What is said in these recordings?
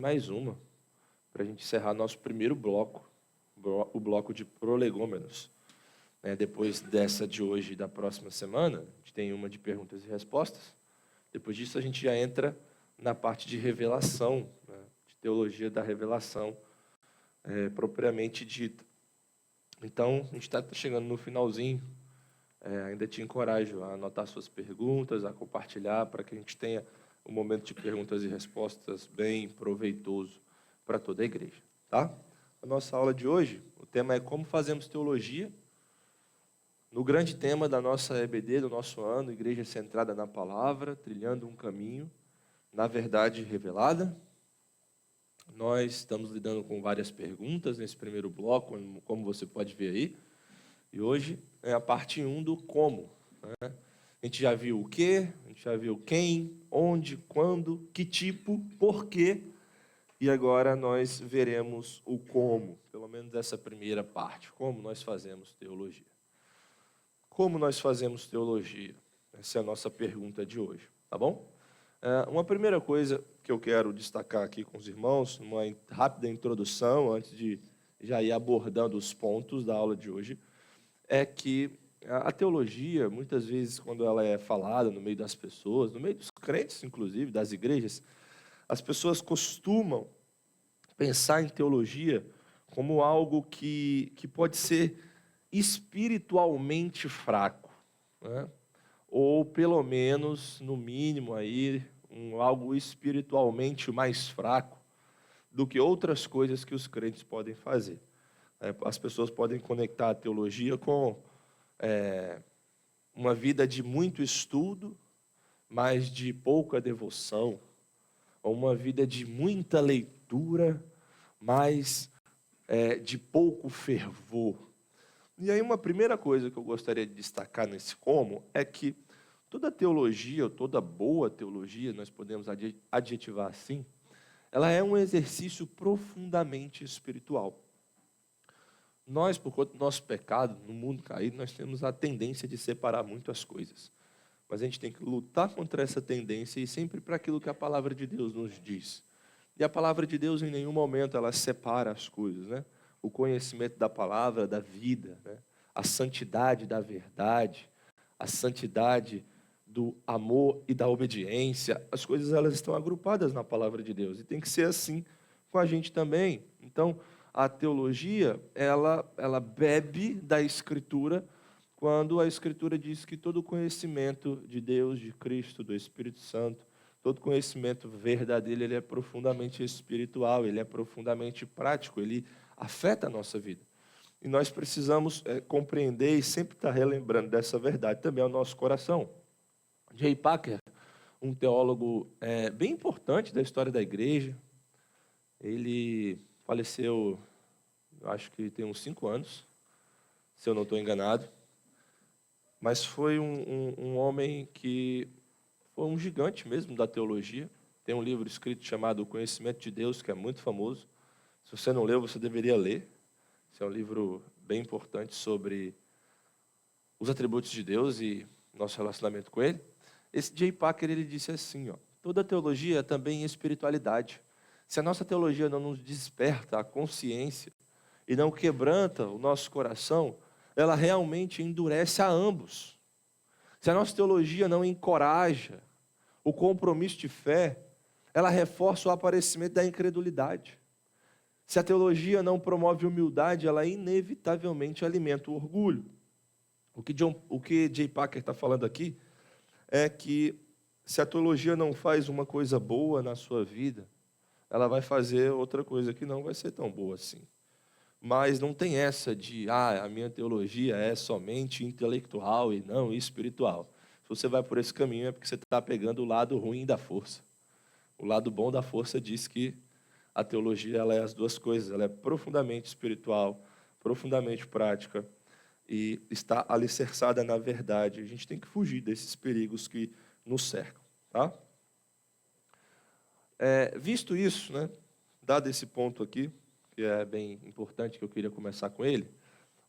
mais uma, para a gente encerrar nosso primeiro bloco, o bloco de prolegômenos. Depois dessa de hoje e da próxima semana, a gente tem uma de perguntas e respostas. Depois disso, a gente já entra na parte de revelação, de teologia da revelação, propriamente dita. Então, a gente está chegando no finalzinho. Ainda te encorajo a anotar suas perguntas, a compartilhar, para que a gente tenha um momento de perguntas e respostas bem proveitoso para toda a igreja. Tá? A nossa aula de hoje, o tema é como fazemos teologia. No grande tema da nossa EBD, do nosso ano, Igreja Centrada na Palavra, trilhando um caminho, na verdade revelada. Nós estamos lidando com várias perguntas nesse primeiro bloco, como você pode ver aí. E hoje é a parte 1 do como. A gente já viu o que, a gente já viu quem, onde, quando, que tipo, por quê. E agora nós veremos o como, pelo menos essa primeira parte, como nós fazemos teologia. Como nós fazemos teologia? Essa é a nossa pergunta de hoje, tá bom? Uma primeira coisa que eu quero destacar aqui com os irmãos, uma rápida introdução, antes de já ir abordando os pontos da aula de hoje, é que a teologia, muitas vezes, quando ela é falada no meio das pessoas, no meio dos crentes, inclusive, das igrejas, as pessoas costumam pensar em teologia como algo que pode ser espiritualmente fraco, ou pelo menos, no mínimo, aí, algo espiritualmente mais fraco do que outras coisas que os crentes podem fazer. As pessoas podem conectar a teologia com uma vida de muito estudo, mas de pouca devoção, ou uma vida de muita leitura, mas de pouco fervor. E aí uma primeira coisa que eu gostaria de destacar nesse como é que toda teologia, ou toda boa teologia, nós podemos adjetivar assim, ela é um exercício profundamente espiritual. Nós, por conta do nosso pecado, no mundo caído, nós temos a tendência de separar muito as coisas. Mas a gente tem que lutar contra essa tendência e sempre para aquilo que a palavra de Deus nos diz. E a palavra de Deus, em nenhum momento, ela separa as coisas, O conhecimento da palavra, da vida, A santidade da verdade, a santidade do amor e da obediência. As coisas, elas estão agrupadas na palavra de Deus. E tem que ser assim com a gente também. Então, a teologia, ela bebe da Escritura, quando a Escritura diz que todo conhecimento de Deus, de Cristo, do Espírito Santo, todo conhecimento verdadeiro, ele é profundamente espiritual, ele é profundamente prático, ele afeta a nossa vida. E nós precisamos compreender e sempre estar relembrando dessa verdade também ao nosso coração. J. Packer, um teólogo bem importante da história da igreja, ele faleceu, eu acho que tem uns 5 anos, se eu não estou enganado, mas foi um homem que foi um gigante mesmo da teologia. Tem um livro escrito chamado O Conhecimento de Deus, que é muito famoso. Se você não leu, você deveria ler. Esse é um livro bem importante sobre os atributos de Deus e nosso relacionamento com Ele. Esse J. Packer, ele disse assim, toda teologia é também espiritualidade. Se a nossa teologia não nos desperta a consciência e não quebranta o nosso coração, ela realmente endurece a ambos. Se a nossa teologia não encoraja o compromisso de fé, ela reforça o aparecimento da incredulidade. Se a teologia não promove humildade, ela inevitavelmente alimenta o orgulho. O que J. Packer está falando aqui é que se a teologia não faz uma coisa boa na sua vida, ela vai fazer outra coisa que não vai ser tão boa assim. Mas não tem essa de, a minha teologia é somente intelectual e não espiritual. Se você vai por esse caminho é porque você está pegando o lado ruim da força. O lado bom da força diz que a teologia ela é as duas coisas. Ela é profundamente espiritual, profundamente prática e está alicerçada na verdade. A gente tem que fugir desses perigos que nos cercam. Tá? Visto isso, dado esse ponto aqui, que é bem importante, que eu queria começar com ele,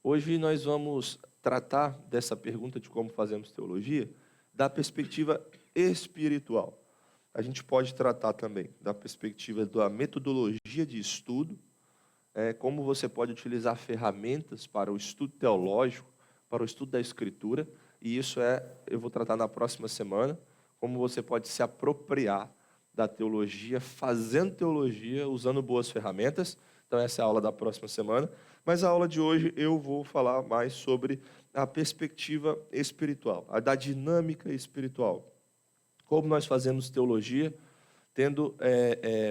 hoje nós vamos tratar dessa pergunta de como fazemos teologia da perspectiva espiritual. a gente pode tratar também da perspectiva da metodologia de estudo, como você pode utilizar ferramentas para o estudo teológico, para o estudo da Escritura, e isso eu vou tratar na próxima semana, como você pode se apropriar da teologia, fazendo teologia, usando boas ferramentas. Então essa é a aula da próxima semana. Mas a aula de hoje eu vou falar mais sobre a perspectiva espiritual, a da dinâmica espiritual. Como nós fazemos teologia, tendo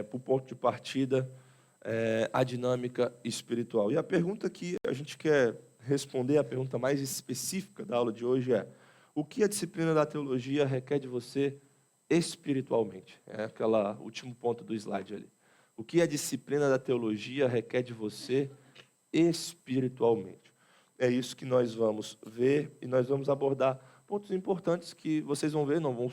por ponto de partida a dinâmica espiritual. E a pergunta que a gente quer responder, a pergunta mais específica da aula de hoje é: o que a disciplina da teologia requer de você espiritualmente? É aquele último ponto do slide ali. O que a disciplina da teologia requer de você espiritualmente? É isso que nós vamos ver e nós vamos abordar pontos importantes que vocês vão ver, não vão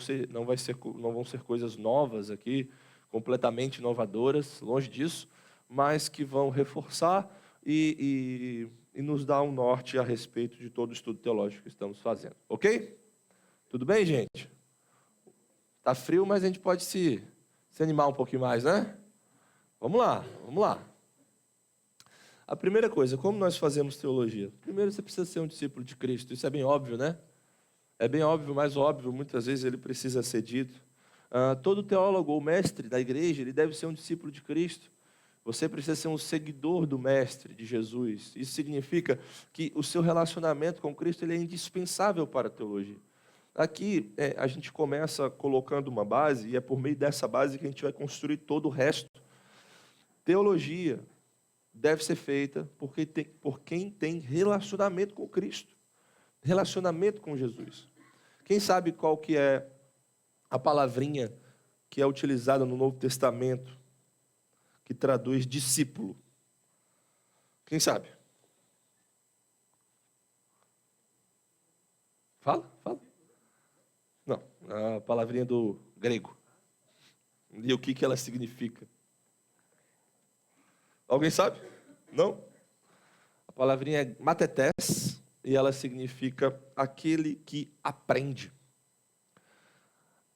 ser coisas novas aqui, completamente inovadoras, longe disso, mas que vão reforçar e nos dar um norte a respeito de todo o estudo teológico que estamos fazendo. Ok? Tudo bem, gente? Tá frio, mas a gente pode se animar um pouquinho mais, né? Vamos lá, vamos lá. A primeira coisa, como nós fazemos teologia? Primeiro, você precisa ser um discípulo de Cristo. Isso é bem óbvio, né? É bem óbvio, mas óbvio, muitas vezes ele precisa ser dito. Todo teólogo ou mestre da igreja, ele deve ser um discípulo de Cristo. Você precisa ser um seguidor do mestre, de Jesus. Isso significa que o seu relacionamento com Cristo ele é indispensável para a teologia. Aqui a gente começa colocando uma base, e é por meio dessa base que a gente vai construir todo o resto. Teologia deve ser feita por quem tem relacionamento com Cristo, relacionamento com Jesus. Quem sabe qual que é a palavrinha que é utilizada no Novo Testamento, que traduz discípulo? Quem sabe? Fala. Não, a palavrinha do grego. E o que ela significa? Alguém sabe? Não? A palavrinha é matetés e ela significa aquele que aprende.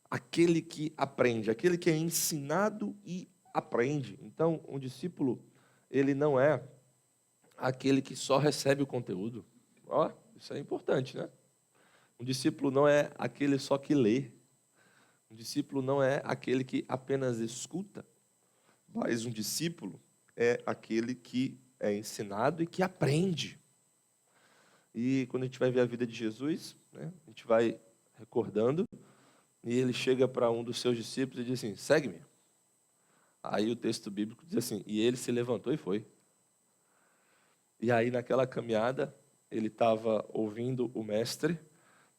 Aquele que aprende, aquele que é ensinado e aprende. Então, um discípulo, ele não é aquele que só recebe o conteúdo. Isso é importante, né? Um discípulo não é aquele só que lê. Um discípulo não é aquele que apenas escuta. Mas um discípulo é aquele que é ensinado e que aprende. E quando a gente vai ver a vida de Jesus, né, a gente vai recordando, e ele chega para um dos seus discípulos e diz assim: segue-me. Aí o texto bíblico diz assim: e ele se levantou e foi. E aí naquela caminhada, ele estava ouvindo o mestre,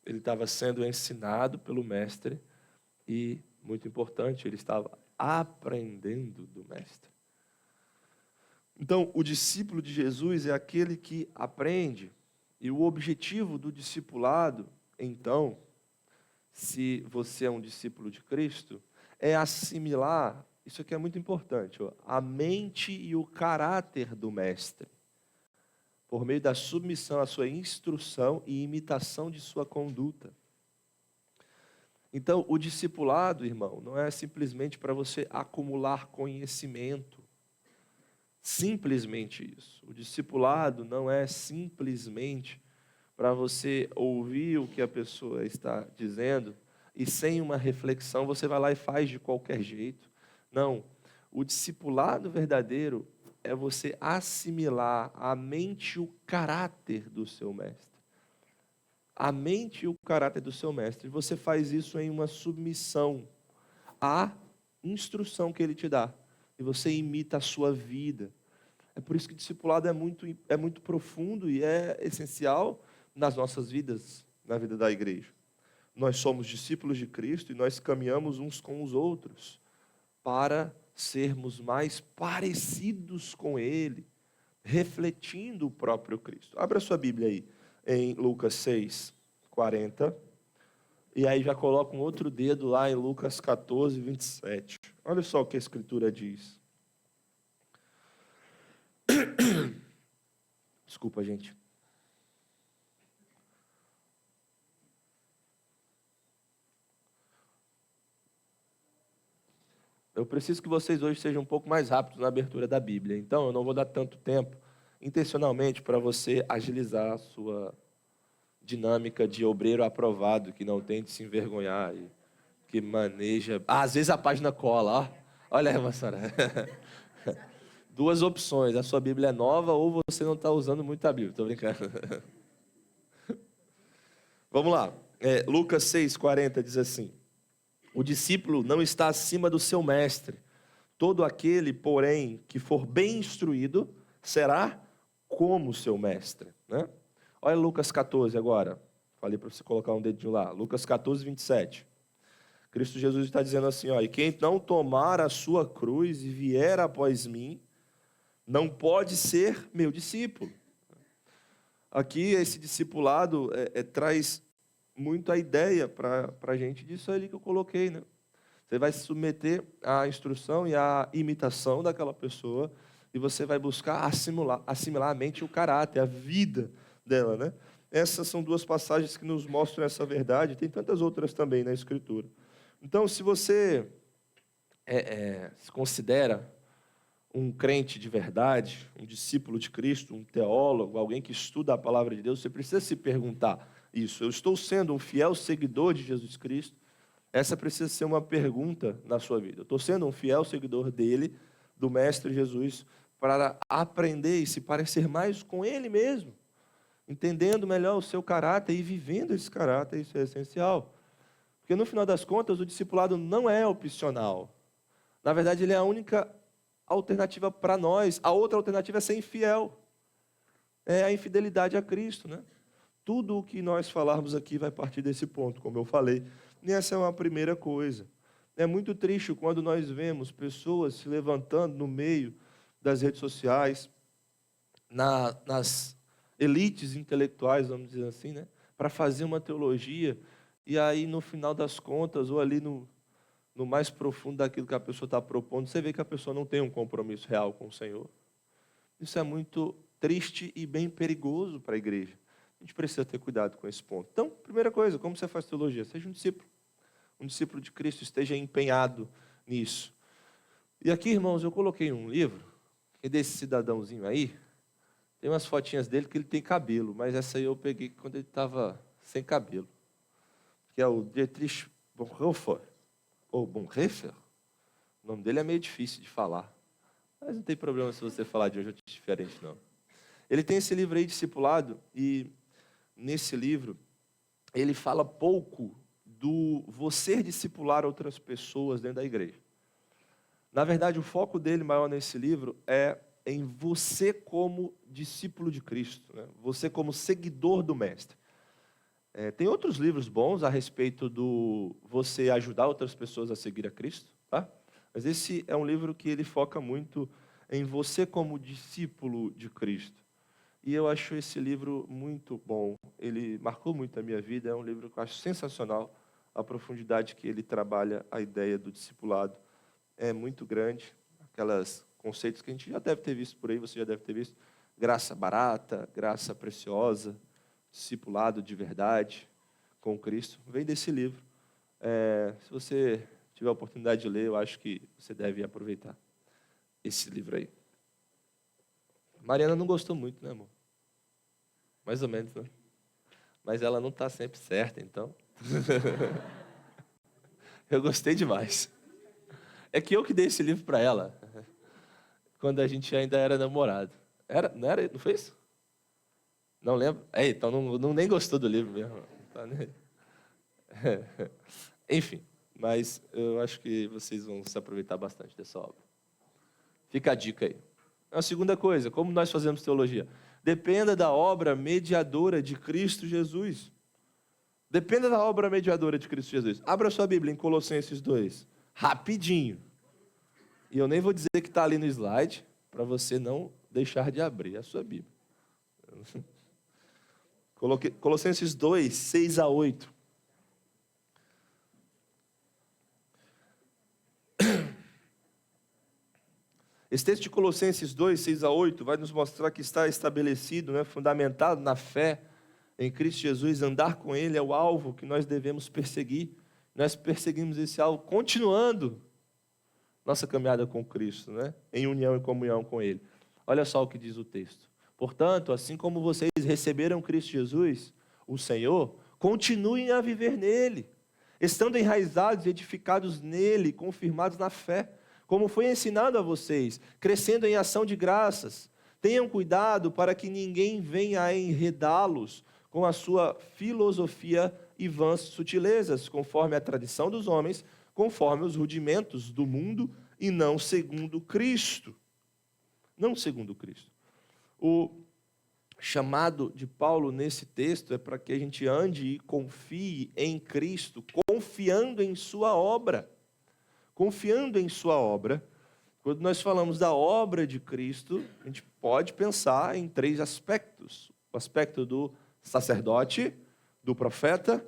ele estava sendo ensinado pelo mestre, e, muito importante, ele estava aprendendo do mestre. Então, o discípulo de Jesus é aquele que aprende. E o objetivo do discipulado, então, se você é um discípulo de Cristo, é assimilar, isso aqui é muito importante, a mente e o caráter do mestre, por meio da submissão à sua instrução e imitação de sua conduta. Então, o discipulado, irmão, não é simplesmente para você acumular conhecimento. Simplesmente isso. O discipulado não é simplesmente para você ouvir o que a pessoa está dizendo e sem uma reflexão você vai lá e faz de qualquer jeito. Não. O discipulado verdadeiro é você assimilar a mente e o caráter do seu mestre. A mente e o caráter do seu mestre. Você faz isso em uma submissão à instrução que ele te dá. E você imita a sua vida. É por isso que o discipulado é muito profundo e é essencial nas nossas vidas, na vida da igreja. Nós somos discípulos de Cristo e nós caminhamos uns com os outros para sermos mais parecidos com Ele, refletindo o próprio Cristo. Abra sua Bíblia aí, em Lucas 6, 40. E aí já coloca um outro dedo lá em Lucas 14, 27. Olha só o que a Escritura diz. Desculpa, gente. eu preciso que vocês hoje sejam um pouco mais rápidos na abertura da Bíblia. Então, eu não vou dar tanto tempo, intencionalmente, para você agilizar a sua dinâmica de obreiro aprovado, que não tem de se envergonhar e que maneja... às vezes a página cola, ó. Olha aí, irmã Sara. Duas opções, a sua Bíblia é nova ou você não está usando muito a Bíblia. Estou brincando. Vamos lá. Lucas 6,40 diz assim: o discípulo não está acima do seu mestre. Todo aquele, porém, que for bem instruído, será como seu mestre. Né? Olha Lucas 14 agora. Falei para você colocar um dedinho lá. Lucas 14, 27. Cristo Jesus está dizendo assim, ó, e quem não tomar a sua cruz e vier após mim, não pode ser meu discípulo. Aqui, esse discipulado traz muito a ideia para a gente disso ali que eu coloquei, né? Você vai se submeter à instrução e à imitação daquela pessoa e você vai buscar assimilar a mente e o caráter, a vida dela, né? Essas são duas passagens que nos mostram essa verdade. Tem tantas outras também na Escritura. Então, se você se considera um crente de verdade, um discípulo de Cristo, um teólogo, alguém que estuda a palavra de Deus, você precisa se perguntar isso. Eu estou sendo um fiel seguidor de Jesus Cristo? Essa precisa ser uma pergunta na sua vida. Eu estou sendo um fiel seguidor dele, do Mestre Jesus, para aprender e se parecer mais com ele mesmo, entendendo melhor o seu caráter e vivendo esse caráter. Isso é essencial. Porque, no final das contas, o discipulado não é opcional. Na verdade, ele é a única alternativa para nós. A outra alternativa é ser infiel. É a infidelidade a Cristo, né? Tudo o que nós falarmos aqui vai partir desse ponto, como eu falei. E essa é uma primeira coisa. É muito triste quando nós vemos pessoas se levantando no meio das redes sociais, nas elites intelectuais, vamos dizer assim, né? Para fazer uma teologia, e aí, no final das contas, ou ali no mais profundo daquilo que a pessoa está propondo, você vê que a pessoa não tem um compromisso real com o Senhor. Isso é muito triste e bem perigoso para a igreja. A gente precisa ter cuidado com esse ponto. Então, primeira coisa, como você faz teologia? Seja um discípulo de Cristo, esteja empenhado nisso. E aqui, irmãos, eu coloquei um livro, e desse cidadãozinho aí, tem umas fotinhas dele que ele tem cabelo, mas essa aí eu peguei quando ele estava sem cabelo, que é o Dietrich Bonhoeffer, ou Bonhoeffer. O nome dele é meio difícil de falar, mas não tem problema se você falar de um jeito diferente, não. Ele tem esse livro aí, Discipulado, e nesse livro ele fala pouco do você discipular outras pessoas dentro da igreja. Na verdade, o foco dele maior nesse livro é em você como discípulo de Cristo, né? Você como seguidor do Mestre. Tem outros livros bons a respeito do você ajudar outras pessoas a seguir a Cristo, tá? Mas esse é um livro que ele foca muito em você como discípulo de Cristo. E eu acho esse livro muito bom. Ele marcou muito a minha vida. É um livro que eu acho sensacional. A profundidade que ele trabalha a ideia do discipulado é muito grande. Aqueles conceitos que a gente já deve ter visto por aí, você já deve ter visto. Graça barata, graça preciosa, discipulado de verdade com Cristo. Vem desse livro. Se você tiver a oportunidade de ler, eu acho que você deve aproveitar esse livro aí. Mariana não gostou muito, né, amor? Mais ou menos, né? Mas ela não está sempre certa, então. Eu gostei demais. É que eu que dei esse livro para ela, quando a gente ainda era namorado. Não era? Não foi isso? Não lembro? Então não nem gostou do livro mesmo. Enfim, mas eu acho que vocês vão se aproveitar bastante dessa obra. Fica a dica aí. A segunda coisa, como nós fazemos teologia? Dependa da obra mediadora de Cristo Jesus. Dependa da obra mediadora de Cristo Jesus. Abra sua Bíblia em Colossenses 2. Rapidinho. E eu nem vou dizer que está ali no slide, para você não deixar de abrir a sua Bíblia. Colossenses 2, 6 a 8. Esse texto de Colossenses 2, 6 a 8, vai nos mostrar que está estabelecido, né, fundamentado na fé em Cristo Jesus. Andar com Ele é o alvo que nós devemos perseguir. Nós perseguimos esse alvo continuando nossa caminhada com Cristo, né? Em união e comunhão com Ele. Olha só o que diz o texto. Portanto, assim como vocês receberam Cristo Jesus, o Senhor, continuem a viver nele, estando enraizados e edificados nele, confirmados na fé, como foi ensinado a vocês, crescendo em ação de graças. Tenham cuidado para que ninguém venha a enredá-los com a sua filosofia e vãs sutilezas, conforme a tradição dos homens, conforme os rudimentos do mundo e não segundo Cristo. Não segundo Cristo. O chamado de Paulo nesse texto é para que a gente ande e confie em Cristo, confiando em sua obra. Confiando em sua obra. Quando nós falamos da obra de Cristo, a gente pode pensar em 3 aspectos. O aspecto do sacerdote, do profeta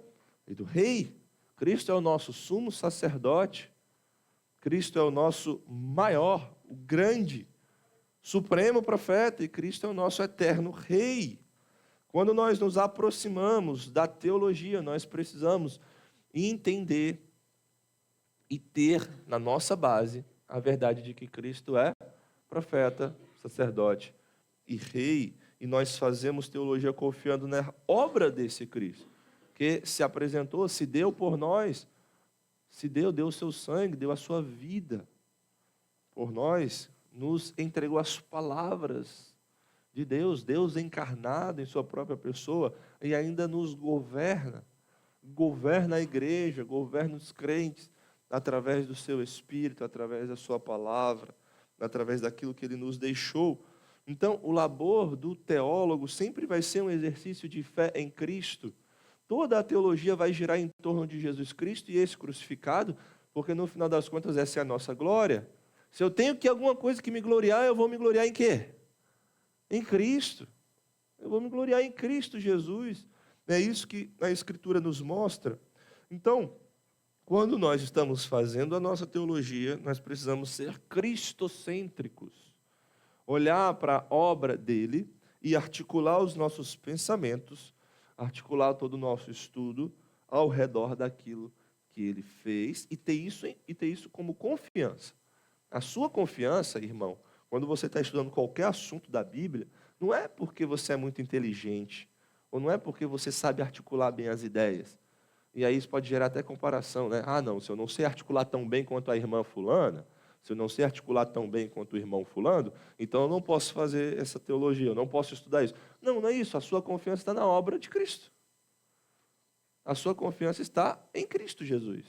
e do rei. Cristo é o nosso sumo sacerdote. Cristo é o nosso maior, o grande, supremo profeta. E Cristo é o nosso eterno rei. Quando nós nos aproximamos da teologia, nós precisamos entender e ter na nossa base a verdade de que Cristo é profeta, sacerdote e rei. E nós fazemos teologia confiando na obra desse Cristo, que se apresentou, se deu por nós, deu o seu sangue, deu a sua vida por nós, nos entregou as palavras de Deus, Deus encarnado em sua própria pessoa, e ainda nos governa a igreja, governa os crentes, através do seu Espírito, através da sua palavra, através daquilo que ele nos deixou. Então, o labor do teólogo sempre vai ser um exercício de fé em Cristo. Toda a teologia vai girar em torno de Jesus Cristo e esse crucificado, porque no final das contas essa é a nossa glória. Se eu tenho que alguma coisa que me gloriar, eu vou me gloriar em quê? Em Cristo. Eu vou me gloriar em Cristo Jesus. É isso que a Escritura nos mostra. Então, quando nós estamos fazendo a nossa teologia, nós precisamos ser cristocêntricos. Olhar para a obra dele e articular os nossos pensamentos, articular todo o nosso estudo ao redor daquilo que ele fez e ter isso como confiança. A sua confiança, irmão, quando você está estudando qualquer assunto da Bíblia, não é porque você é muito inteligente, ou não é porque você sabe articular bem as ideias. E aí isso pode gerar até comparação, né? Ah, não, se eu não sei articular tão bem quanto a irmã fulana, se eu não sei articular tão bem quanto o irmão fulano, então eu não posso fazer essa teologia, eu não posso estudar isso. Não, não é isso. A sua confiança está na obra de Cristo. A sua confiança está em Cristo Jesus.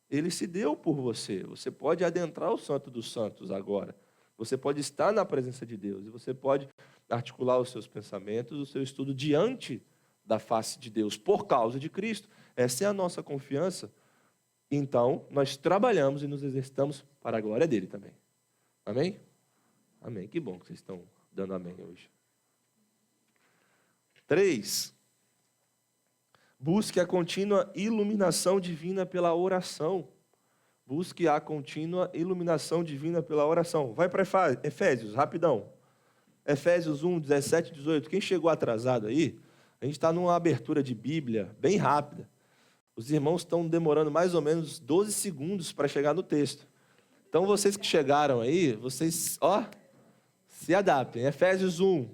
Ele se deu por você. Você pode adentrar o Santo dos Santos agora. Você pode estar na presença de Deus. E você pode articular os seus pensamentos, o seu estudo diante da face de Deus, por causa de Cristo. Essa é a nossa confiança. Então, nós trabalhamos e nos exercitamos para a glória dele também. Amém? Amém. Que bom que vocês estão dando amém hoje. 3. Busque a contínua iluminação divina pela oração. Busque a contínua iluminação divina pela oração. Vai para Efésios, rapidão. Efésios 1, 17 e 18. Quem chegou atrasado aí, a gente está numa abertura de Bíblia bem rápida. Os irmãos estão demorando mais ou menos 12 segundos para chegar no texto. Então, vocês que chegaram aí, vocês, se adaptem. Efésios 1,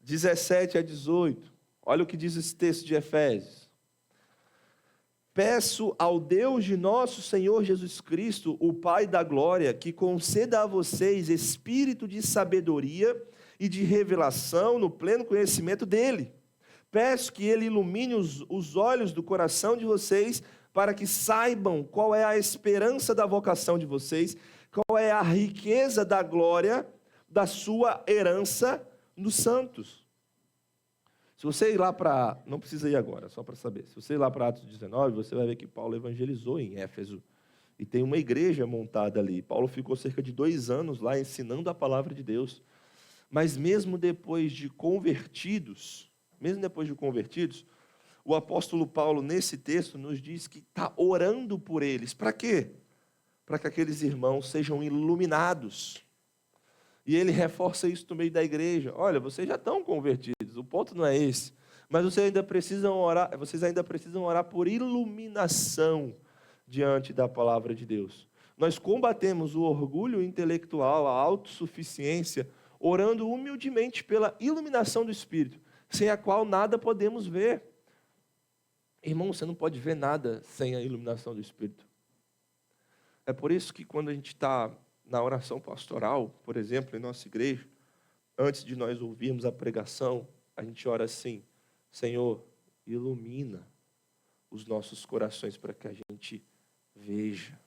17 a 18. Olha o que diz esse texto de Efésios. Peço ao Deus de nosso Senhor Jesus Cristo, o Pai da glória, que conceda a vocês espírito de sabedoria e de revelação no pleno conhecimento dele. Peço que ele ilumine os olhos do coração de vocês, para que saibam qual é a esperança da vocação de vocês, qual é a riqueza da glória da sua herança nos santos. Se você ir lá para... Não precisa ir agora, só para saber. Se você ir lá para Atos 19, você vai ver que Paulo evangelizou em Éfeso. E tem uma igreja montada ali. Paulo ficou cerca de 2 anos lá ensinando a palavra de Deus. Mas mesmo depois de convertidos, o apóstolo Paulo, nesse texto, nos diz que está orando por eles. Para quê? Para que aqueles irmãos sejam iluminados. E ele reforça isso no meio da igreja. Olha, vocês já estão convertidos, o ponto não é esse. Mas vocês ainda precisam orar por iluminação diante da palavra de Deus. Nós combatemos o orgulho intelectual, a autossuficiência, orando humildemente pela iluminação do Espírito, sem a qual nada podemos ver. Irmão, você não pode ver nada sem a iluminação do Espírito. É por isso que quando a gente está na oração pastoral, por exemplo, em nossa igreja, antes de nós ouvirmos a pregação, a gente ora assim: Senhor, ilumina os nossos corações para que a gente veja.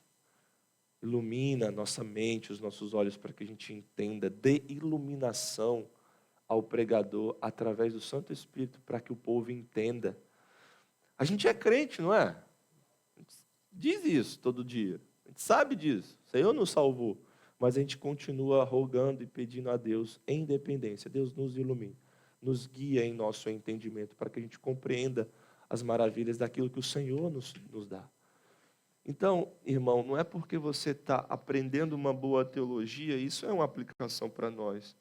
Ilumina a nossa mente, os nossos olhos para que a gente entenda. Dê iluminação ao pregador através do Santo Espírito para que o povo entenda. A gente é crente, não é? A gente diz isso todo dia. A gente sabe disso. O Senhor nos salvou. Mas a gente continua rogando e pedindo a Deus em dependência. Deus nos ilumine, nos guia em nosso entendimento para que a gente compreenda as maravilhas daquilo que o Senhor nos dá. Então, irmão, não é porque você está aprendendo uma boa teologia, isso é uma aplicação para nós,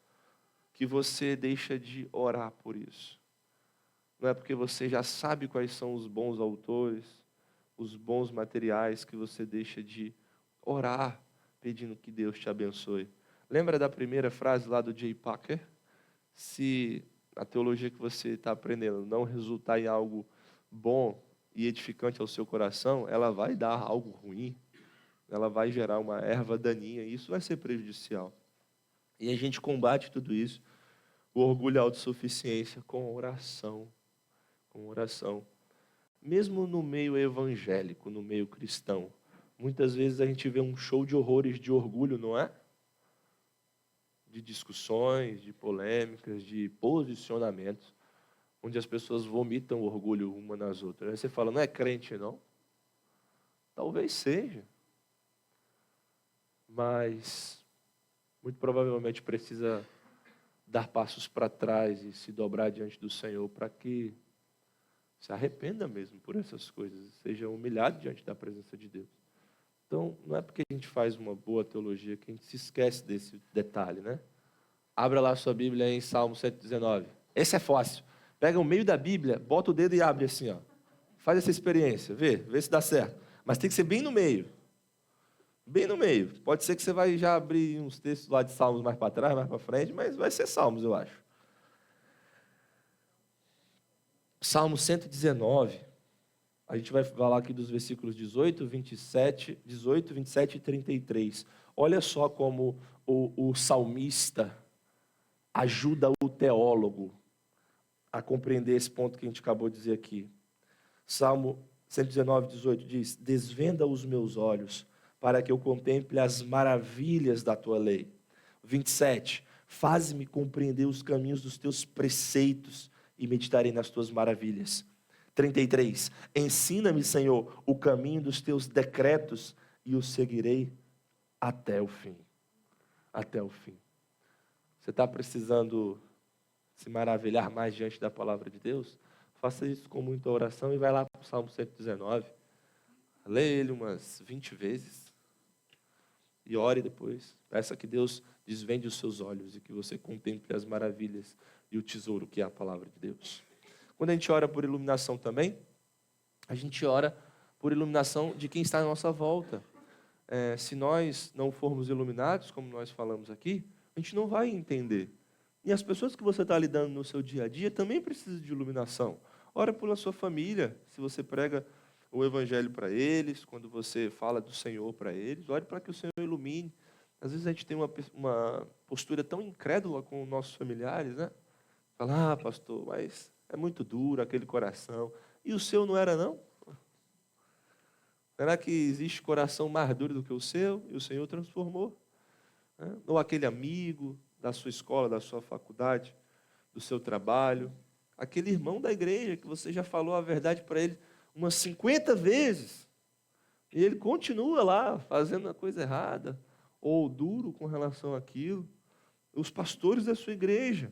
que você deixa de orar por isso. Não é porque você já sabe quais são os bons autores, os bons materiais, que você deixa de orar, pedindo que Deus te abençoe. Lembra da primeira frase lá do J. Packer? Se a teologia que você está aprendendo não resultar em algo bom e edificante ao seu coração, ela vai dar algo ruim, ela vai gerar uma erva daninha, e isso vai ser prejudicial. E a gente combate tudo isso, o orgulho e a autossuficiência, com oração. Com oração. Mesmo no meio evangélico, no meio cristão, muitas vezes a gente vê um show de horrores de orgulho, não é? De discussões, de polêmicas, de posicionamentos, onde as pessoas vomitam orgulho uma nas outras. Aí você fala, não é crente, não? Talvez seja. Mas, muito provavelmente precisa dar passos para trás e se dobrar diante do Senhor para que se arrependa mesmo por essas coisas, seja humilhado diante da presença de Deus. Então, não é porque a gente faz uma boa teologia que a gente se esquece desse detalhe, né? Abra lá a sua Bíblia em Salmo 119. Esse é fácil. Pega o meio da Bíblia, bota o dedo e abre assim, ó. Faz essa experiência, vê se dá certo. Mas tem que ser bem no meio. Bem no meio. Pode ser que você vai já abrir uns textos lá de Salmos mais para trás, mais para frente, mas vai ser Salmos, eu acho. Salmo 119, a gente vai falar aqui dos versículos 18, 27 e 33. Olha só como o salmista ajuda o teólogo a compreender esse ponto que a gente acabou de dizer aqui. Salmo 119, 18 diz: desvenda os meus olhos para que eu contemple as maravilhas da tua lei. 27, faz-me compreender os caminhos dos teus preceitos e meditarei nas tuas maravilhas. 33, ensina-me, Senhor, o caminho dos teus decretos e o seguirei até o fim. Até o fim. Você está precisando se maravilhar mais diante da palavra de Deus? Faça isso com muita oração e vai lá para o Salmo 119. Leia ele umas 20 vezes. E ore depois. Peça que Deus desvende os seus olhos e que você contemple as maravilhas e o tesouro que é a palavra de Deus. Quando a gente ora por iluminação também, a gente ora por iluminação de quem está à nossa volta. Se nós não formos iluminados, como nós falamos aqui, a gente não vai entender. E as pessoas que você está lidando no seu dia a dia também precisam de iluminação. Ora pela sua família, se você prega o evangelho para eles, quando você fala do Senhor para eles, ore para que o Senhor ilumine. Às vezes a gente tem uma postura tão incrédula com os nossos familiares, né? Fala, pastor, mas é muito duro aquele coração. E o seu não era, não? Será que existe coração mais duro do que o seu? E o Senhor transformou? Ou aquele amigo da sua escola, da sua faculdade, do seu trabalho, aquele irmão da igreja que você já falou a verdade para ele umas 50 vezes, e ele continua lá fazendo a coisa errada, ou duro com relação àquilo. Os pastores da sua igreja,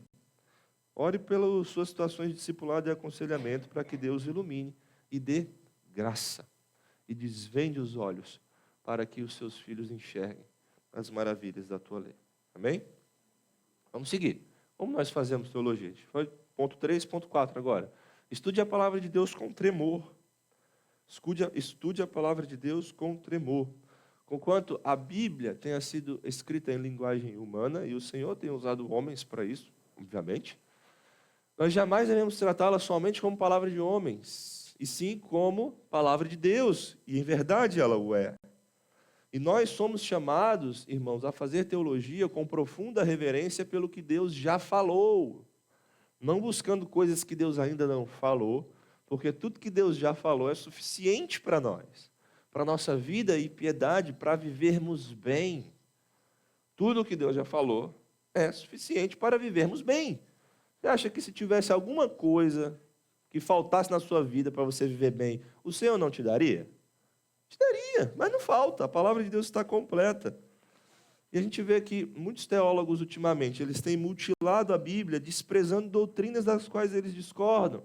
ore pelas suas situações de discipulado e aconselhamento para que Deus ilumine e dê graça e desvende os olhos para que os seus filhos enxerguem as maravilhas da tua lei. Amém? Vamos seguir. Como nós fazemos teologia? Foi ponto 3, ponto 4 agora. Estude a palavra de Deus com tremor. Estude a palavra de Deus com tremor. conquanto a Bíblia tenha sido escrita em linguagem humana, e o Senhor tem usado homens para isso, obviamente, nós jamais devemos tratá-la somente como palavra de homens, e sim como palavra de Deus, e em verdade ela o é. E nós somos chamados, irmãos, a fazer teologia com profunda reverência pelo que Deus já falou, não buscando coisas que Deus ainda não falou, porque tudo que Deus já falou é suficiente para nós, para a nossa vida e piedade, para vivermos bem. Tudo o que Deus já falou é suficiente para vivermos bem. Você acha que se tivesse alguma coisa que faltasse na sua vida para você viver bem, o Senhor não te daria? Te daria, mas não falta, a palavra de Deus está completa. E a gente vê que muitos teólogos ultimamente, eles têm mutilado a Bíblia, desprezando doutrinas das quais eles discordam.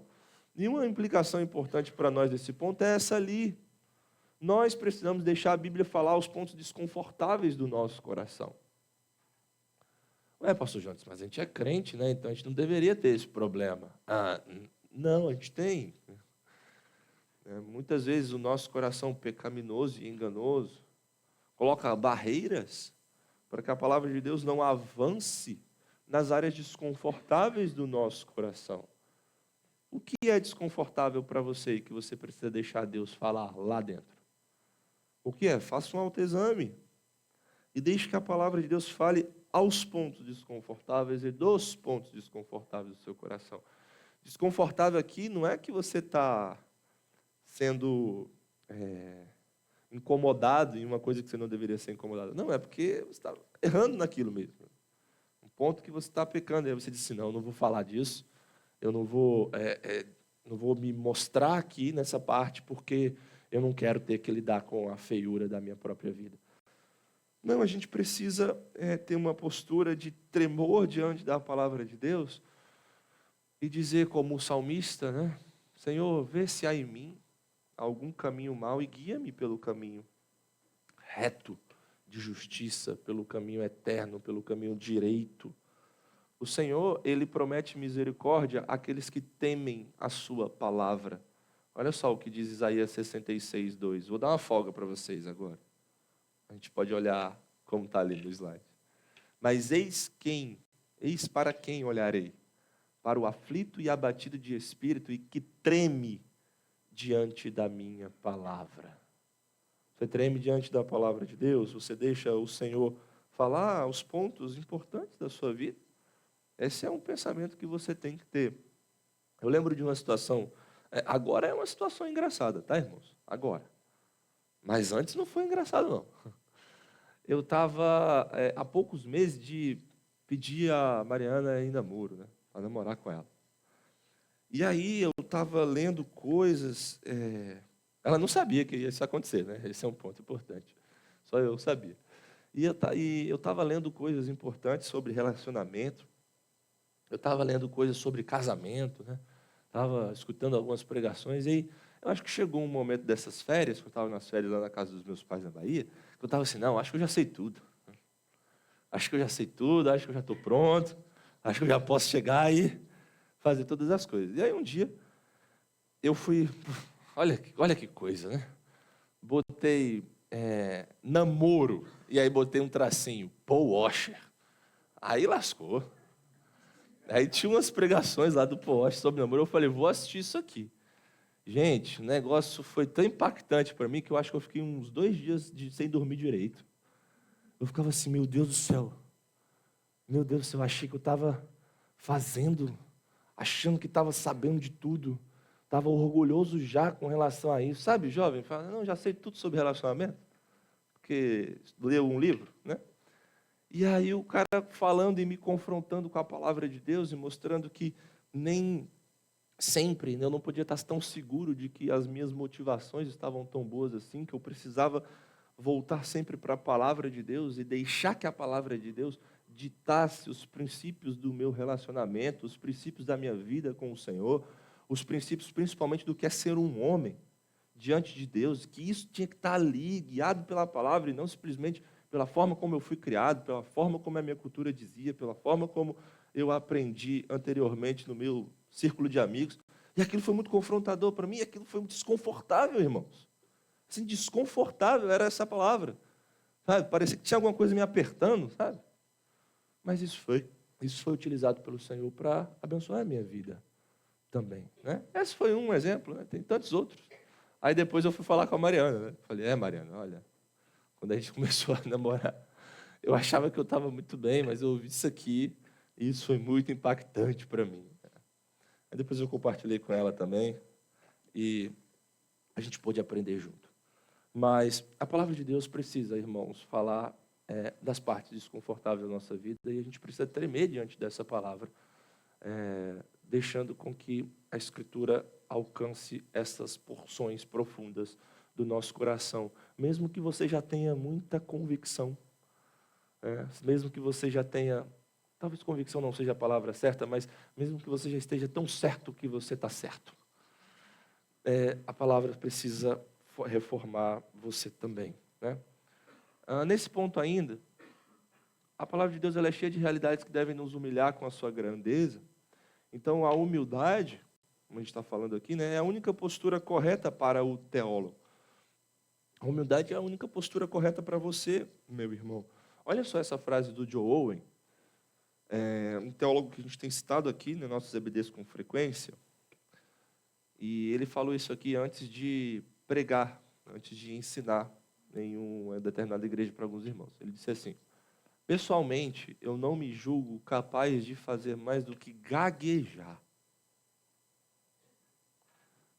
E uma implicação importante para nós desse ponto é essa ali. Nós precisamos deixar a Bíblia falar os pontos desconfortáveis do nosso coração. Ué, pastor Jones, mas a gente é crente, né? Então a gente não deveria ter esse problema. Não, a gente tem. Muitas vezes o nosso coração pecaminoso e enganoso coloca barreiras para que a palavra de Deus não avance nas áreas desconfortáveis do nosso coração. O que é desconfortável para você e que você precisa deixar Deus falar lá dentro? O que é? Faça um autoexame e deixe que a palavra de Deus fale aos pontos desconfortáveis e dos pontos desconfortáveis do seu coração. Desconfortável aqui não é que você está sendo incomodado em uma coisa que você não deveria ser incomodado. Não, é porque você está errando naquilo mesmo. Um ponto que você está pecando. Aí você diz assim, não, eu não vou falar disso, eu não vou me mostrar aqui nessa parte porque eu não quero ter que lidar com a feiura da minha própria vida. Não, a gente precisa ter uma postura de tremor diante da palavra de Deus e dizer como o salmista, né? Senhor, vê se há em mim algum caminho mau e guia-me pelo caminho reto de justiça, pelo caminho eterno, pelo caminho direito. O Senhor, Ele promete misericórdia àqueles que temem a sua palavra. Olha só o que diz Isaías 66, 2. Vou dar uma folga para vocês agora. A gente pode olhar como está ali no slide. Mas eis para quem olharei? Para o aflito e abatido de espírito e que treme diante da minha palavra. Você treme diante da palavra de Deus? Você deixa o Senhor falar os pontos importantes da sua vida? Esse é um pensamento que você tem que ter. Eu lembro de uma situação, agora é uma situação engraçada, tá, irmãos? Agora. Mas antes não foi engraçado, não. Eu estava há poucos meses de pedir a Mariana em namoro, né, para namorar com ela. E aí eu estava lendo coisas, ela não sabia que ia isso acontecer, né? Esse é um ponto importante. Só eu sabia. E eu estava lendo coisas importantes sobre relacionamento. Eu estava lendo coisas sobre casamento, né? Estava escutando algumas pregações. E aí, eu acho que chegou um momento dessas férias, que eu estava nas férias lá na casa dos meus pais na Bahia, que eu estava assim, não, acho que eu já sei tudo. Acho que eu já sei tudo, acho que eu já estou pronto, acho que eu já posso chegar e fazer todas as coisas. E aí um dia, eu fui, olha que coisa, né? Botei namoro, e aí botei um tracinho, Paul Washer. Aí lascou. Aí tinha umas pregações lá do Paul Washer sobre namoro, eu falei, vou assistir isso aqui. Gente, o negócio foi tão impactante para mim que eu acho que eu fiquei uns 2 dias sem dormir direito. Eu ficava assim, meu Deus do céu, achei que eu estava fazendo, achando que estava sabendo de tudo, estava orgulhoso já com relação a isso. Sabe, jovem, fala, não, já sei tudo sobre relacionamento, porque leu um livro, né? E aí o cara falando e me confrontando com a palavra de Deus e mostrando que nem sempre eu não podia estar tão seguro de que as minhas motivações estavam tão boas assim, que eu precisava voltar sempre para a palavra de Deus e deixar que a palavra de Deus ditasse os princípios do meu relacionamento, os princípios da minha vida com o Senhor, os princípios principalmente do que é ser um homem diante de Deus, que isso tinha que estar ali, guiado pela palavra e não simplesmente pela forma como eu fui criado, pela forma como a minha cultura dizia, pela forma como eu aprendi anteriormente no meu círculo de amigos. E aquilo foi muito confrontador para mim, aquilo foi muito desconfortável, irmãos. Assim, desconfortável era essa palavra. sabe? Parecia que tinha alguma coisa me apertando, sabe? Mas isso foi utilizado pelo Senhor para abençoar a minha vida também, né? Esse foi um exemplo, né? Tem tantos outros. Aí depois eu fui falar com a Mariana, né? Falei, Mariana, olha, quando a gente começou a namorar, eu achava que eu estava muito bem, mas eu ouvi isso aqui e isso foi muito impactante para mim. Aí depois eu compartilhei com ela também e a gente pôde aprender junto. Mas a palavra de Deus precisa, irmãos, falar das partes desconfortáveis da nossa vida e a gente precisa tremer diante dessa palavra, deixando com que a Escritura alcance essas porções profundas do nosso coração, mesmo que você já tenha muita convicção, mesmo que você já tenha, talvez convicção não seja a palavra certa, mas mesmo que você já esteja tão certo que você está certo, a palavra precisa reformar você também, né? Nesse ponto ainda, a palavra de Deus ela é cheia de realidades que devem nos humilhar com a sua grandeza. Então, a humildade, como a gente está falando aqui, né, é a única postura correta para o teólogo. A humildade é a única postura correta para você, meu irmão. Olha só essa frase do John Owen, um teólogo que a gente tem citado aqui nos nossos EBDs com frequência. E ele falou isso aqui antes de pregar, antes de ensinar em uma determinada igreja para alguns irmãos. Ele disse assim: pessoalmente, eu não me julgo capaz de fazer mais do que gaguejar.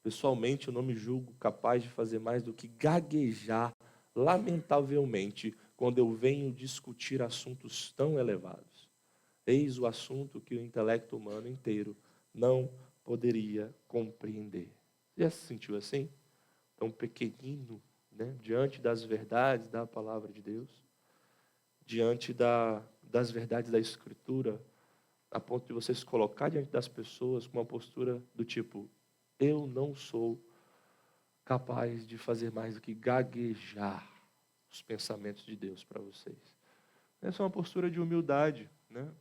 Pessoalmente, eu não me julgo capaz de fazer mais do que gaguejar, lamentavelmente, quando eu venho discutir assuntos tão elevados. Eis o assunto que o intelecto humano inteiro não poderia compreender. Já se sentiu assim? Tão pequenino, né? Diante das verdades da palavra de Deus? Diante das verdades da Escritura, a ponto de você se colocar diante das pessoas com uma postura do tipo: eu não sou capaz de fazer mais do que gaguejar os pensamentos de Deus para vocês. Essa é uma postura de humildade, né?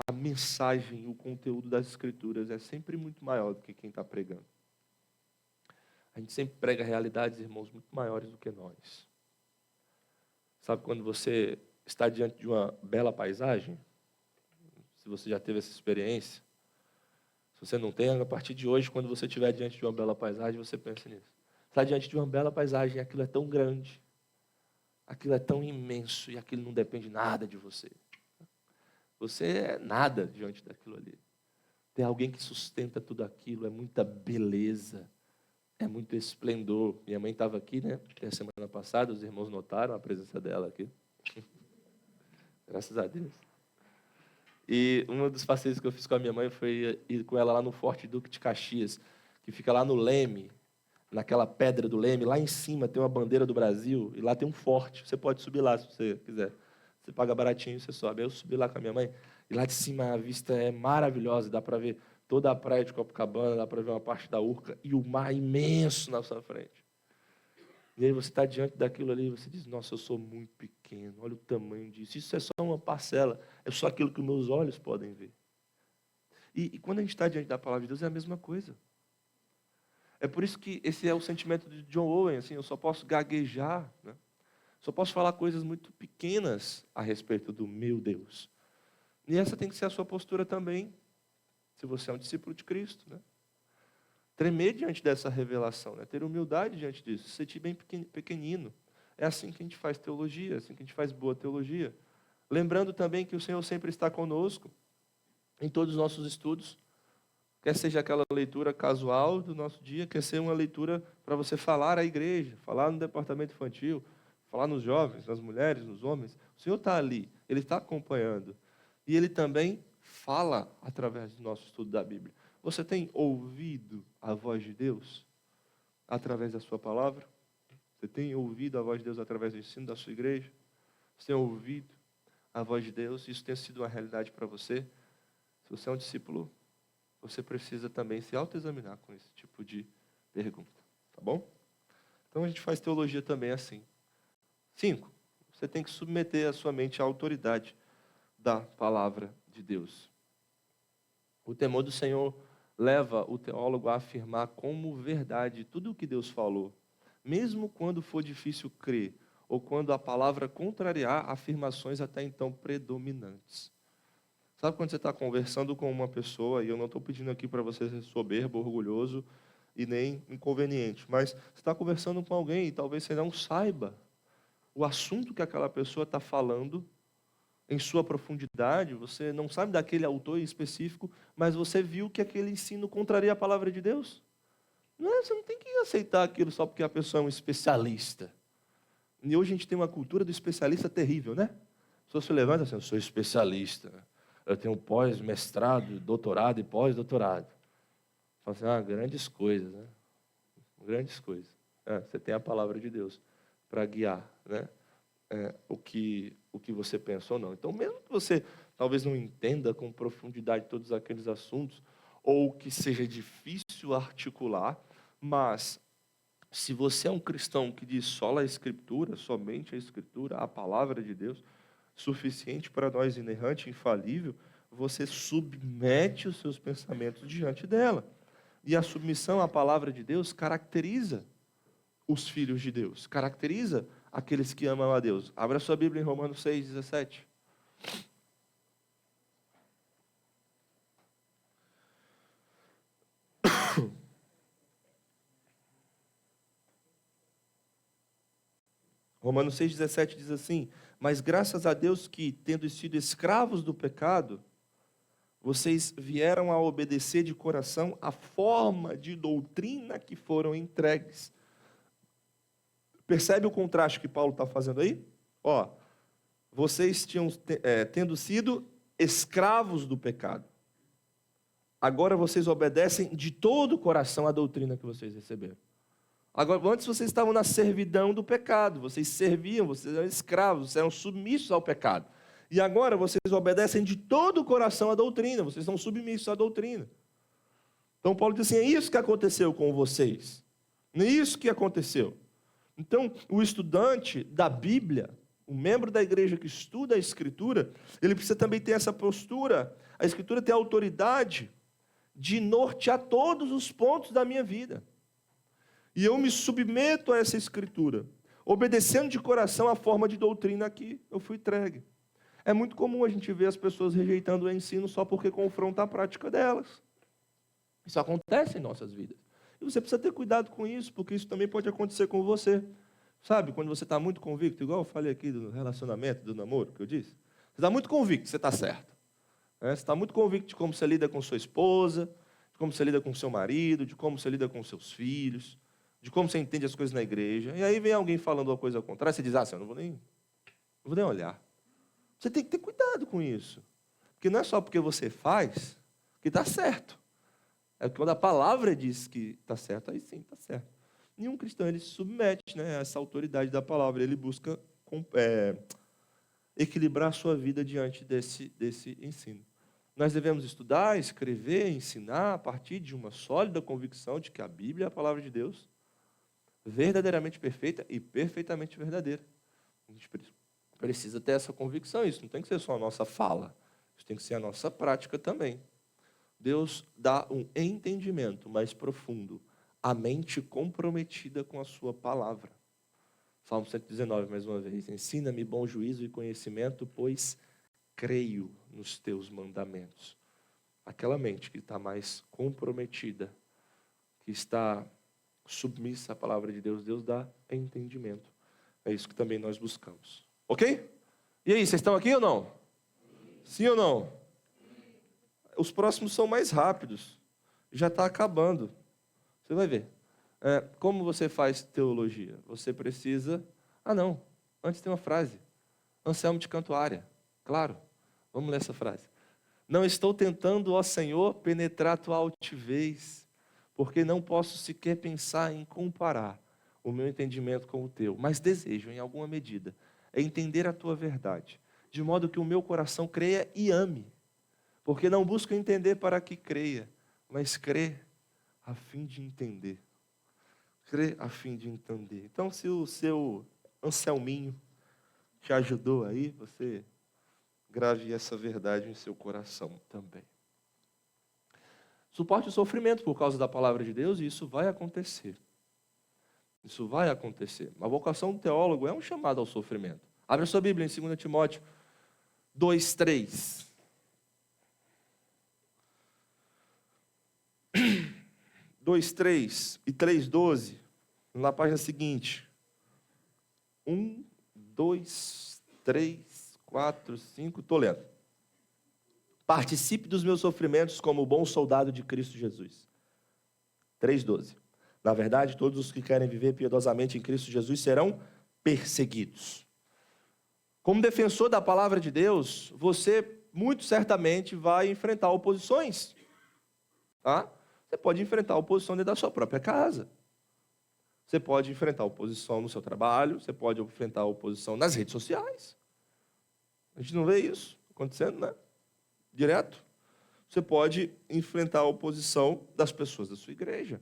A mensagem, o conteúdo das Escrituras é sempre muito maior do que quem está pregando. A gente sempre prega realidades, irmãos, muito maiores do que nós. Sabe quando você está diante de uma bela paisagem? Se você já teve essa experiência. Se você não tem, a partir de hoje, quando você estiver diante de uma bela paisagem, você pensa nisso. Está diante de uma bela paisagem, aquilo é tão grande, aquilo é tão imenso e aquilo não depende nada de você. Você é nada diante daquilo ali. Tem alguém que sustenta tudo aquilo, é muita beleza, é muito esplendor. Minha mãe estava aqui, né? Até a semana passada, os irmãos notaram a presença dela aqui. Graças a Deus. E um dos passeios que eu fiz com a minha mãe foi ir com ela lá no Forte Duque de Caxias, que fica lá no Leme, naquela pedra do Leme. Lá em cima tem uma bandeira do Brasil e lá tem um forte. Você pode subir lá se você quiser. Você paga baratinho e você sobe. Aí eu subi lá com a minha mãe e lá de cima a vista é maravilhosa. Dá para ver toda a praia de Copacabana, dá para ver uma parte da Urca e o mar imenso na sua frente. E aí você está diante daquilo ali e você diz: nossa, eu sou muito pequeno, olha o tamanho disso. Isso é só uma parcela, é só aquilo que meus olhos podem ver. E quando a gente está diante da palavra de Deus é a mesma coisa. É por isso que esse é o sentimento de John Owen, assim, eu só posso gaguejar, né? Só posso falar coisas muito pequenas a respeito do meu Deus. E essa tem que ser a sua postura também, se você é um discípulo de Cristo, né? Tremer diante dessa revelação, né? Ter humildade diante disso, se sentir bem pequenino. É assim que a gente faz teologia, é assim que a gente faz boa teologia. Lembrando também que o Senhor sempre está conosco em todos os nossos estudos. Quer seja aquela leitura casual do nosso dia, quer ser uma leitura para você falar à igreja, falar no departamento infantil, falar nos jovens, nas mulheres, nos homens. O Senhor está ali, Ele está acompanhando. E Ele também fala através do nosso estudo da Bíblia. Você tem ouvido a voz de Deus através da sua palavra? Você tem ouvido a voz de Deus através do ensino da sua igreja? Você tem ouvido a voz de Deus? Isso tem sido uma realidade para você? Se você é um discípulo, você precisa também se autoexaminar com esse tipo de pergunta, tá bom? Então a gente faz teologia também assim. 5, você tem que submeter a sua mente à autoridade da palavra de Deus. O temor do Senhor leva o teólogo a afirmar como verdade tudo o que Deus falou, mesmo quando for difícil crer, ou quando a palavra contrariar afirmações até então predominantes. Sabe quando você está conversando com uma pessoa, e eu não estou pedindo aqui para você ser soberbo, orgulhoso e nem inconveniente, mas você está conversando com alguém e talvez você não saiba o assunto que aquela pessoa está falando em sua profundidade, você não sabe daquele autor em específico, mas você viu que aquele ensino contraria a palavra de Deus. Você não tem que aceitar aquilo só porque a pessoa é um especialista. E hoje a gente tem uma cultura do especialista terrível, né? A pessoa se levanta assim, eu sou especialista, eu tenho pós-mestrado, doutorado e pós-doutorado. Fala assim, grandes coisas, né? Grandes coisas. Você tem a palavra de Deus para guiar, né? O que você pensa ou não. Então, mesmo que você talvez não entenda com profundidade todos aqueles assuntos, ou que seja difícil articular, mas se você é um cristão que diz só a Escritura, somente a Escritura, a palavra de Deus, suficiente para nós, inerrante, infalível, você submete os seus pensamentos diante dela. E a submissão à palavra de Deus caracteriza os filhos de Deus, caracteriza aqueles que amam a Deus. Abra sua Bíblia em Romanos 6:17. Romanos 6:17 diz assim, mas graças a Deus que, tendo sido escravos do pecado, vocês vieram a obedecer de coração a forma de doutrina que foram entregues. Percebe o contraste que Paulo está fazendo aí? Vocês tendo sido escravos do pecado. Agora vocês obedecem de todo o coração à doutrina que vocês receberam. Agora, antes vocês estavam na servidão do pecado. Vocês serviam, vocês eram escravos, vocês eram submissos ao pecado. E agora vocês obedecem de todo o coração à doutrina. Vocês são submissos à doutrina. Então Paulo diz assim, é isso que aconteceu com vocês. É isso que aconteceu. Então, o estudante da Bíblia, o membro da igreja que estuda a Escritura, ele precisa também ter essa postura. A Escritura tem a autoridade de nortear todos os pontos da minha vida. E eu me submeto a essa Escritura, obedecendo de coração a forma de doutrina que eu fui entregue. É muito comum a gente ver as pessoas rejeitando o ensino só porque confronta a prática delas. Isso acontece em nossas vidas. E você precisa ter cuidado com isso, porque isso também pode acontecer com você. Sabe, quando você está muito convicto, igual eu falei aqui do relacionamento, do namoro, que eu disse. Você está muito convicto que você está certo. Você está muito convicto de como você lida com sua esposa, de como você lida com seu marido, de como você lida com seus filhos, de como você entende as coisas na igreja. E aí vem alguém falando uma coisa contrária, você diz, eu não vou nem olhar. Você tem que ter cuidado com isso. Porque não é só porque você faz que está certo. É quando a palavra diz que está certo, aí sim está certo. Nenhum cristão ele se submete, a essa autoridade da palavra. Ele busca equilibrar a sua vida diante desse ensino. Nós devemos estudar, escrever, ensinar a partir de uma sólida convicção de que a Bíblia é a palavra de Deus, verdadeiramente perfeita e perfeitamente verdadeira. A gente precisa ter essa convicção. Isso não tem que ser só a nossa fala, isso tem que ser a nossa prática também. Deus dá um entendimento mais profundo, a mente comprometida com a sua palavra. Salmo 119, mais uma vez. Ensina-me bom juízo e conhecimento, pois creio nos teus mandamentos. Aquela mente que está mais comprometida, que está submissa à palavra de Deus, Deus dá entendimento. É isso que também nós buscamos. Ok? E aí, vocês estão aqui ou não? Sim ou não? Os próximos são mais rápidos. Já está acabando. Você vai ver. Como você faz teologia? Você precisa... Antes tem uma frase. Anselmo de Cantuária. Claro. Vamos ler essa frase. Não estou tentando, ó Senhor, penetrar tua altivez, porque não posso sequer pensar em comparar o meu entendimento com o teu, mas desejo, em alguma medida, entender a tua verdade, de modo que o meu coração creia e ame. Porque não busco entender para que creia, mas crê a fim de entender. Crê a fim de entender. Então, se o seu Anselminho te ajudou aí, você grave essa verdade em seu coração também. Suporte o sofrimento por causa da palavra de Deus, e isso vai acontecer. Isso vai acontecer. A vocação do teólogo é um chamado ao sofrimento. Abre a sua Bíblia em 2 Timóteo 2:3. 2:3 e 3:12, na página seguinte. 1, 2, 3, 4, 5, estou lendo. Participe dos meus sofrimentos como bom soldado de Cristo Jesus. 3:12. Na verdade, todos os que querem viver piedosamente em Cristo Jesus serão perseguidos. Como defensor da palavra de Deus, você muito certamente vai enfrentar oposições. Tá? Você pode enfrentar oposição dentro da sua própria casa. Você pode enfrentar oposição no seu trabalho, você pode enfrentar oposição nas redes sociais. A gente não vê isso acontecendo, né? Direto. Você pode enfrentar a oposição das pessoas da sua igreja.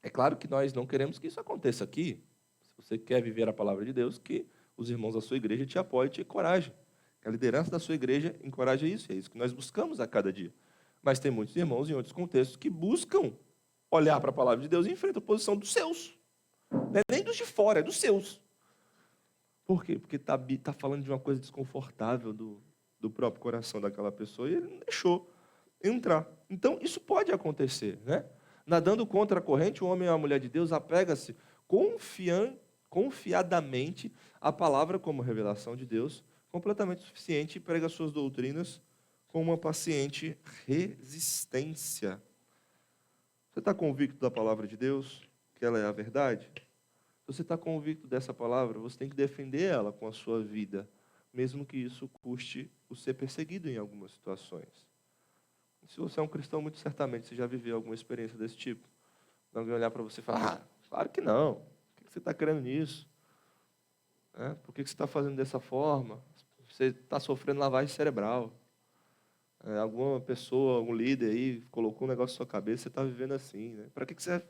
É claro que nós não queremos que isso aconteça aqui. Se você quer viver a palavra de Deus, que os irmãos da sua igreja te apoiem e te encorajem. A liderança da sua igreja encoraja isso, e é isso que nós buscamos a cada dia. Mas tem muitos irmãos em outros contextos que buscam olhar para a palavra de Deus e enfrentam a oposição dos seus. Não é nem dos de fora, é dos seus. Por quê? Porque está falando de uma coisa desconfortável do próprio coração daquela pessoa e ele não deixou entrar. Então, isso pode acontecer, né? Nadando contra a corrente, o homem ou a mulher de Deus apega-se confiadamente à palavra como revelação de Deus, completamente suficiente, e prega suas doutrinas com uma paciente resistência. Você está convicto da palavra de Deus, que ela é a verdade? Se você está convicto dessa palavra, você tem que defender ela com a sua vida, mesmo que isso custe o ser perseguido em algumas situações. Se você é um cristão, muito certamente você já viveu alguma experiência desse tipo. Alguém olhar para você e falar, claro que não. Por que você está querendo nisso? Por que você está fazendo dessa forma? Você está sofrendo lavagem cerebral. Alguma pessoa, algum líder aí, colocou um negócio na sua cabeça, você está vivendo assim. Né? Para que você vai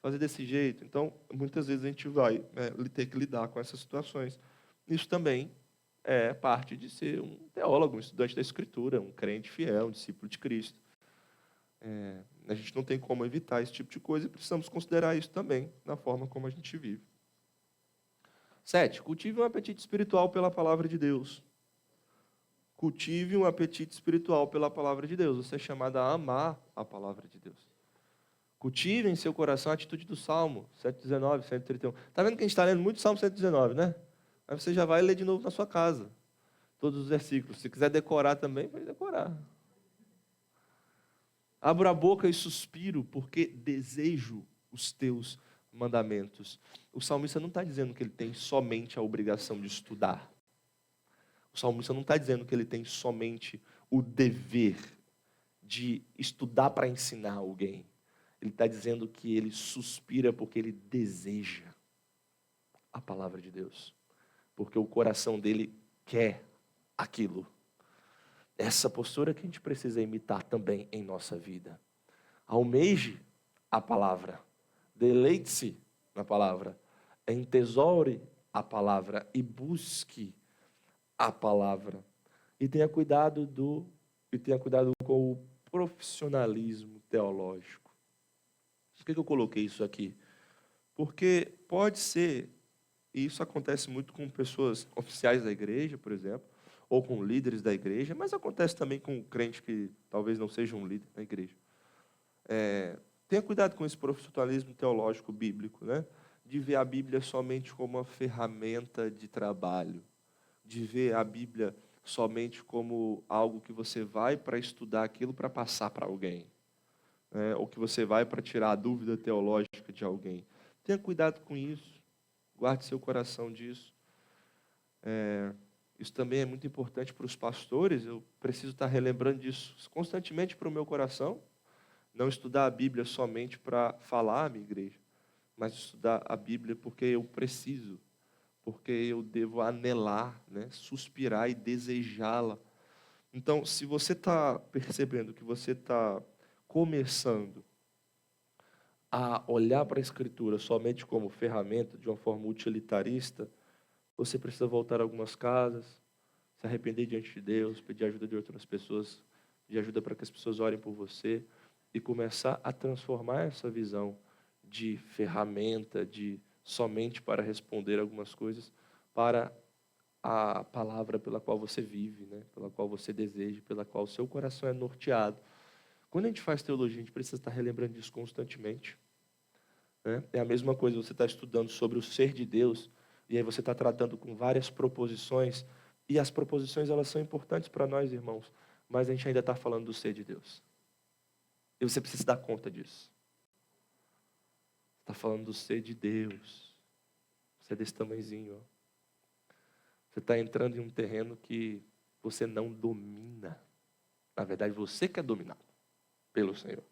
fazer desse jeito? Então, muitas vezes a gente vai ter que lidar com essas situações. Isso também é parte de ser um teólogo, um estudante da Escritura, um crente fiel, um discípulo de Cristo. A gente não tem como evitar esse tipo de coisa e precisamos considerar isso também na forma como a gente vive. 7. Cultive um apetite espiritual pela palavra de Deus. Cultive um apetite espiritual pela palavra de Deus. Você é chamado a amar a palavra de Deus. Cultive em seu coração a atitude do Salmo 119, 131. Está vendo que a gente está lendo muito Salmo 119, né? Aí você já vai ler de novo na sua casa. Todos os versículos. Se quiser decorar também, pode decorar. Abro a boca e suspiro, porque desejo os teus mandamentos. O salmista não está dizendo que ele tem somente a obrigação de estudar. O salmista não está dizendo que ele tem somente o dever de estudar para ensinar alguém. Ele está dizendo que ele suspira porque ele deseja a palavra de Deus. Porque o coração dele quer aquilo. Essa postura que a gente precisa imitar também em nossa vida. Almeje a palavra. Deleite-se na palavra. Entesoure a palavra e busque a palavra. E tenha cuidado com o profissionalismo teológico. Por que eu coloquei isso aqui? Porque pode ser, e isso acontece muito com pessoas oficiais da igreja, por exemplo, ou com líderes da igreja, mas acontece também com crente que talvez não seja um líder da igreja. Tenha cuidado com esse profissionalismo teológico bíblico, né? De ver a Bíblia somente como uma ferramenta de trabalho, de ver a Bíblia somente como algo que você vai para estudar aquilo para passar para alguém, ou que você vai para tirar a dúvida teológica de alguém. Tenha cuidado com isso, guarde seu coração disso. Isso também é muito importante para os pastores, eu preciso estar relembrando disso constantemente para o meu coração. Não estudar a Bíblia somente para falar à minha igreja, mas estudar a Bíblia porque eu preciso, porque eu devo anelar, né, suspirar e desejá-la. Então, se você está percebendo que você está começando a olhar para a Escritura somente como ferramenta, de uma forma utilitarista, você precisa voltar a algumas casas, se arrepender diante de Deus, pedir ajuda de outras pessoas, pedir ajuda para que as pessoas orem por você e começar a transformar essa visão de ferramenta, somente para responder algumas coisas, para a palavra pela qual você vive, né? Pela qual você deseja, pela qual o seu coração é norteado. Quando a gente faz teologia, a gente precisa estar relembrando disso constantemente, né? É a mesma coisa, você está estudando sobre o ser de Deus, e aí você está tratando com várias proposições, e as proposições elas são importantes para nós, irmãos, mas a gente ainda está falando do ser de Deus. E você precisa se dar conta disso. Está falando do ser de Deus. Você é desse tamanhozinho, ó. Você está entrando em um terreno que você não domina. Na verdade, você que é dominado pelo Senhor.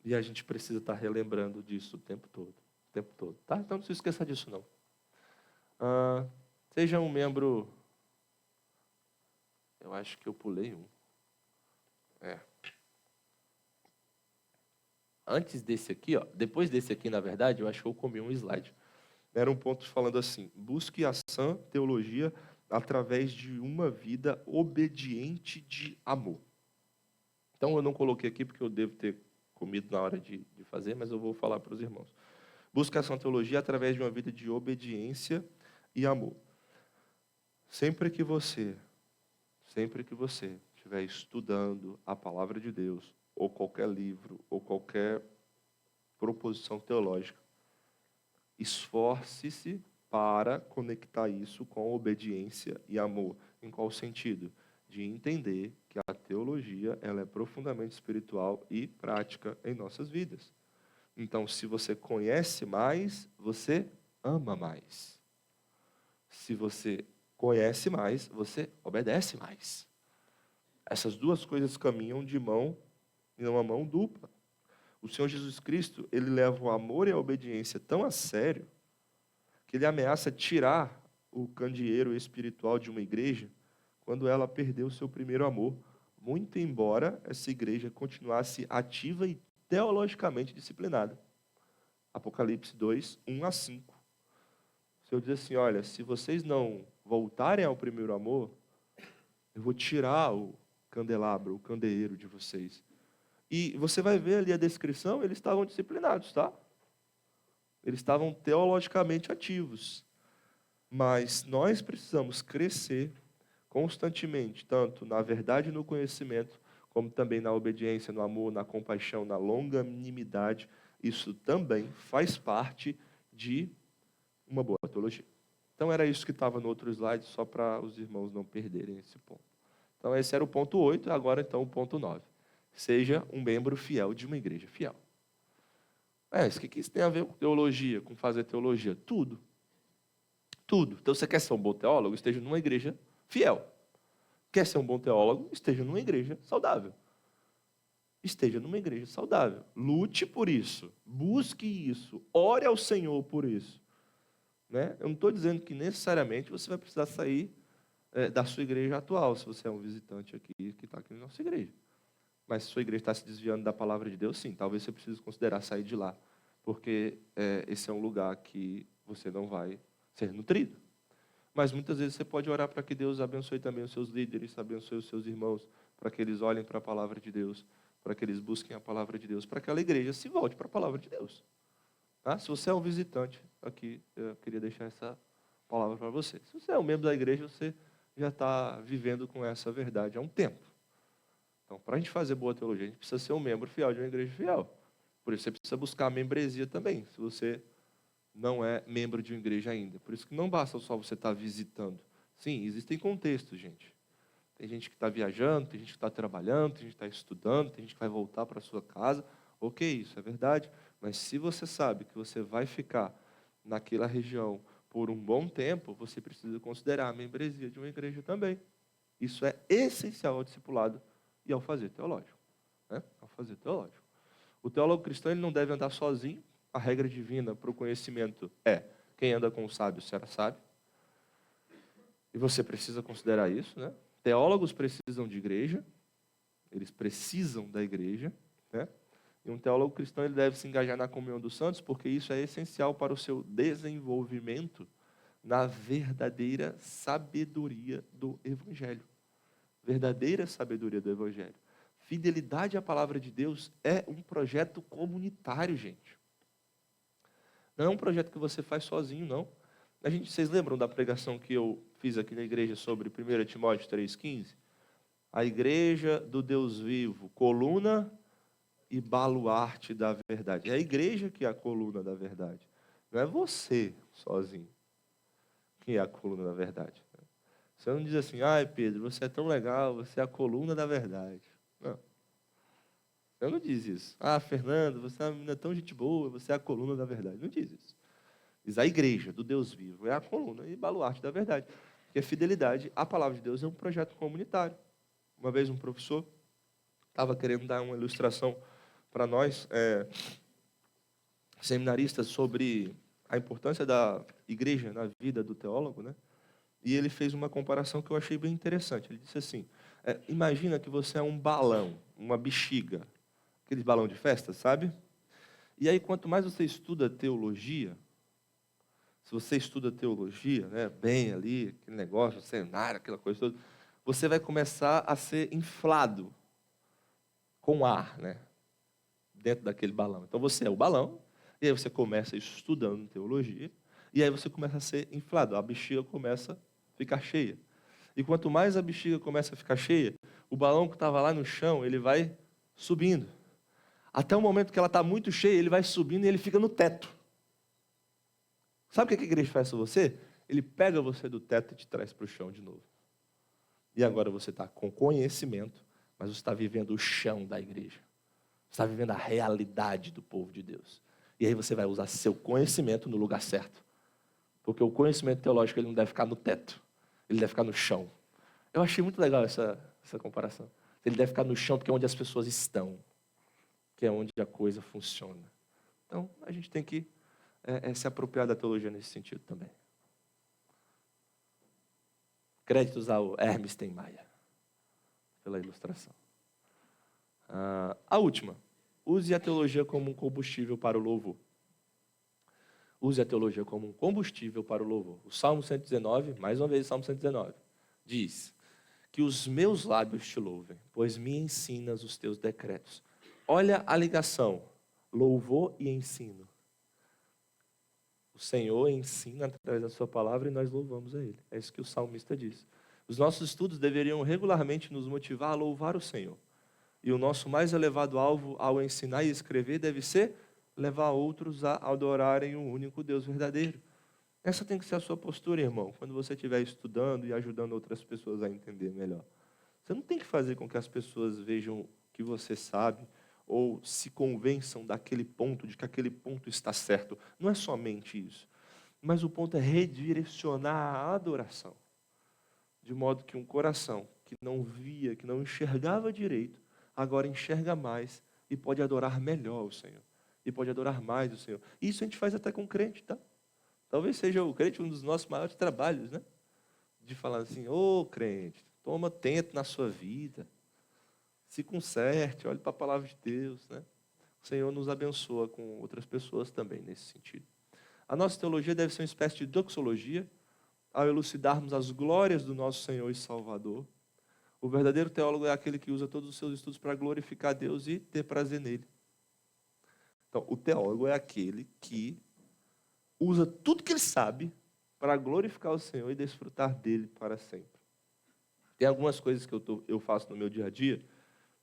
E a gente precisa estar relembrando disso o tempo todo. O tempo todo, tá? Então não se esqueça disso, não. Seja um membro... Eu acho que eu pulei um. Antes desse aqui, ó, depois desse aqui, na verdade, eu acho que eu comi um slide. Era um ponto falando assim: busque a sã teologia através de uma vida obediente de amor. Então eu não coloquei aqui porque eu devo ter comido na hora de fazer, mas eu vou falar para os irmãos. Busque a sã teologia através de uma vida de obediência e amor. Sempre que você estiver estudando a palavra de Deus, ou qualquer livro, ou qualquer proposição teológica, esforce-se para conectar isso com obediência e amor. Em qual sentido? De entender que a teologia ela é profundamente espiritual e prática em nossas vidas. Então, se você conhece mais, você ama mais. Se você conhece mais, você obedece mais. Essas duas coisas caminham de mão em uma mão dupla. O Senhor Jesus Cristo, ele leva o amor e a obediência tão a sério que ele ameaça tirar o candeeiro espiritual de uma igreja quando ela perdeu o seu primeiro amor, muito embora essa igreja continuasse ativa e teologicamente disciplinada. Apocalipse 2, 1 a 5. O Senhor diz assim: olha, se vocês não voltarem ao primeiro amor, eu vou tirar o candelabro, o candeeiro de vocês. E você vai ver ali a descrição, eles estavam disciplinados, tá? Eles estavam teologicamente ativos. Mas nós precisamos crescer constantemente, tanto na verdade e no conhecimento, como também na obediência, no amor, na compaixão, na longanimidade. Isso também faz parte de uma boa teologia. Então era isso que estava no outro slide, só para os irmãos não perderem esse ponto. Então esse era o ponto 8, agora então o ponto 9. Seja um membro fiel de uma igreja fiel. O que isso tem a ver com teologia, com fazer teologia? Tudo. Tudo. Então, você quer ser um bom teólogo? Esteja numa igreja fiel. Quer ser um bom teólogo? Esteja numa igreja saudável. Esteja numa igreja saudável. Lute por isso. Busque isso. Ore ao Senhor por isso. Né? Eu não estou dizendo que necessariamente você vai precisar sair da sua igreja atual, se você é um visitante aqui, que está aqui na nossa igreja. Mas se sua igreja está se desviando da palavra de Deus, sim, talvez você precise considerar sair de lá, porque esse é um lugar que você não vai ser nutrido. Mas muitas vezes você pode orar para que Deus abençoe também os seus líderes, abençoe os seus irmãos, para que eles olhem para a palavra de Deus, para que eles busquem a palavra de Deus, para que aquela igreja se volte para a palavra de Deus. Tá? Se você é um visitante aqui, eu queria deixar essa palavra para você. Se você é um membro da igreja, você já está vivendo com essa verdade há um tempo. Então, para a gente fazer boa teologia, a gente precisa ser um membro fiel de uma igreja fiel. Por isso, você precisa buscar a membresia também, se você não é membro de uma igreja ainda. Por isso que não basta só você estar visitando. Sim, existem contextos, gente. Tem gente que está viajando, tem gente que está trabalhando, tem gente que está estudando, tem gente que vai voltar para a sua casa. Ok, isso é verdade. Mas se você sabe que você vai ficar naquela região por um bom tempo, você precisa considerar a membresia de uma igreja também. Isso é essencial ao discipulado e ao fazer teológico. Né? Ao fazer teológico. O teólogo cristão ele não deve andar sozinho. A regra divina para o conhecimento é: quem anda com o sábio será sábio. E você precisa considerar isso. Né? Teólogos precisam de igreja. Eles precisam da igreja. Né? E um teólogo cristão ele deve se engajar na comunhão dos santos, porque isso é essencial para o seu desenvolvimento na verdadeira sabedoria do Evangelho. Verdadeira sabedoria do Evangelho. Fidelidade à palavra de Deus é um projeto comunitário, gente. Não é um projeto que você faz sozinho, não. Vocês lembram da pregação que eu fiz aqui na igreja sobre 1 Timóteo 3,15? A igreja do Deus vivo, coluna e baluarte da verdade. É a igreja que é a coluna da verdade. Não é você sozinho que é a coluna da verdade. Você não diz assim, ai Pedro, você é tão legal, você é a coluna da verdade. Não. Você não diz isso. Ah, Fernando, você é uma menina tão gente boa, você é a coluna da verdade. Não diz isso. Diz a igreja do Deus vivo é a coluna e baluarte da verdade. Porque a fidelidade à palavra de Deus é um projeto comunitário. Uma vez um professor estava querendo dar uma ilustração para nós, seminaristas, sobre a importância da igreja na vida do teólogo, né? E ele fez uma comparação que eu achei bem interessante. Ele disse assim, imagina que você é um balão, uma bexiga, aquele balão de festa, sabe? E aí, quanto mais você estuda teologia, se você estuda teologia, né, bem ali, aquele negócio, cenário, aquela coisa toda, você vai começar a ser inflado com ar, né, dentro daquele balão. Então, você é o balão, e aí você começa estudando teologia, e aí você começa a ser inflado, a bexiga começa a ficar cheia. E quanto mais a bexiga começa a ficar cheia, o balão que estava lá no chão, ele vai subindo. Até o momento que ela está muito cheia, ele vai subindo e ele fica no teto. Sabe o que a igreja faz com você? Ele pega você do teto e te traz para o chão de novo. E agora você está com conhecimento, mas você está vivendo o chão da igreja. Você está vivendo a realidade do povo de Deus. E aí você vai usar seu conhecimento no lugar certo. Porque o conhecimento teológico ele não deve ficar no teto. Ele deve ficar no chão. Eu achei muito legal essa comparação. Ele deve ficar no chão porque é onde as pessoas estão. Que é onde a coisa funciona. Então, a gente tem que se apropriar da teologia nesse sentido também. Créditos ao Hermes Steinmeier pela ilustração. A última. Use a teologia como um combustível para o louvor. Use a teologia como um combustível para o louvor. O Salmo 119, mais uma vez o Salmo 119, diz que os meus lábios te louvem, pois me ensinas os teus decretos. Olha a ligação, louvor e ensino. O Senhor ensina através da sua palavra e nós louvamos a Ele. É isso que o salmista diz. Os nossos estudos deveriam regularmente nos motivar a louvar o Senhor. E o nosso mais elevado alvo ao ensinar e escrever deve ser levar outros a adorarem o único Deus verdadeiro. Essa tem que ser a sua postura, irmão, quando você estiver estudando e ajudando outras pessoas a entender melhor. Você não tem que fazer com que as pessoas vejam que você sabe ou se convençam daquele ponto, de que aquele ponto está certo. Não é somente isso. Mas o ponto é redirecionar a adoração. De modo que um coração que não via, que não enxergava direito, agora enxerga mais e pode adorar melhor o Senhor. E pode adorar mais o Senhor. Isso a gente faz até com crente, tá? Talvez seja o crente um dos nossos maiores trabalhos, né? De falar assim, ô crente, toma atento na sua vida. Se conserte, olhe para a palavra de Deus, né? O Senhor nos abençoa com outras pessoas também nesse sentido. A nossa teologia deve ser uma espécie de doxologia, ao elucidarmos as glórias do nosso Senhor e Salvador. O verdadeiro teólogo é aquele que usa todos os seus estudos para glorificar Deus e ter prazer nele. Então, o teólogo é aquele que usa tudo que ele sabe para glorificar o Senhor e desfrutar dele para sempre. Tem algumas coisas que eu faço no meu dia a dia,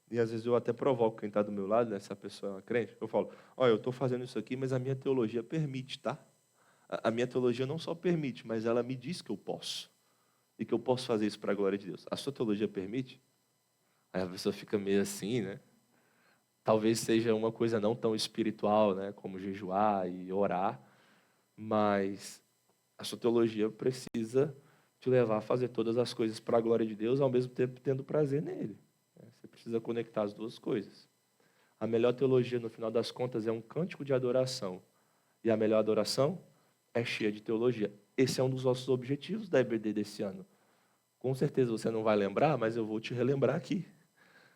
e às vezes eu até provoco quem está do meu lado, né, se a pessoa é uma crente, eu falo, olha, eu estou fazendo isso aqui, mas a minha teologia permite, tá? A minha teologia não só permite, mas ela me diz que eu posso. E que eu posso fazer isso para a glória de Deus. A sua teologia permite? Aí a pessoa fica meio assim, né? Talvez seja uma coisa não tão espiritual, né, como jejuar e orar, mas a sua teologia precisa te levar a fazer todas as coisas para a glória de Deus, ao mesmo tempo tendo prazer nele. Você precisa conectar as duas coisas. A melhor teologia, no final das contas, é um cântico de adoração. E a melhor adoração é cheia de teologia. Esse é um dos nossos objetivos da EBD desse ano. Com certeza você não vai lembrar, mas eu vou te relembrar aqui.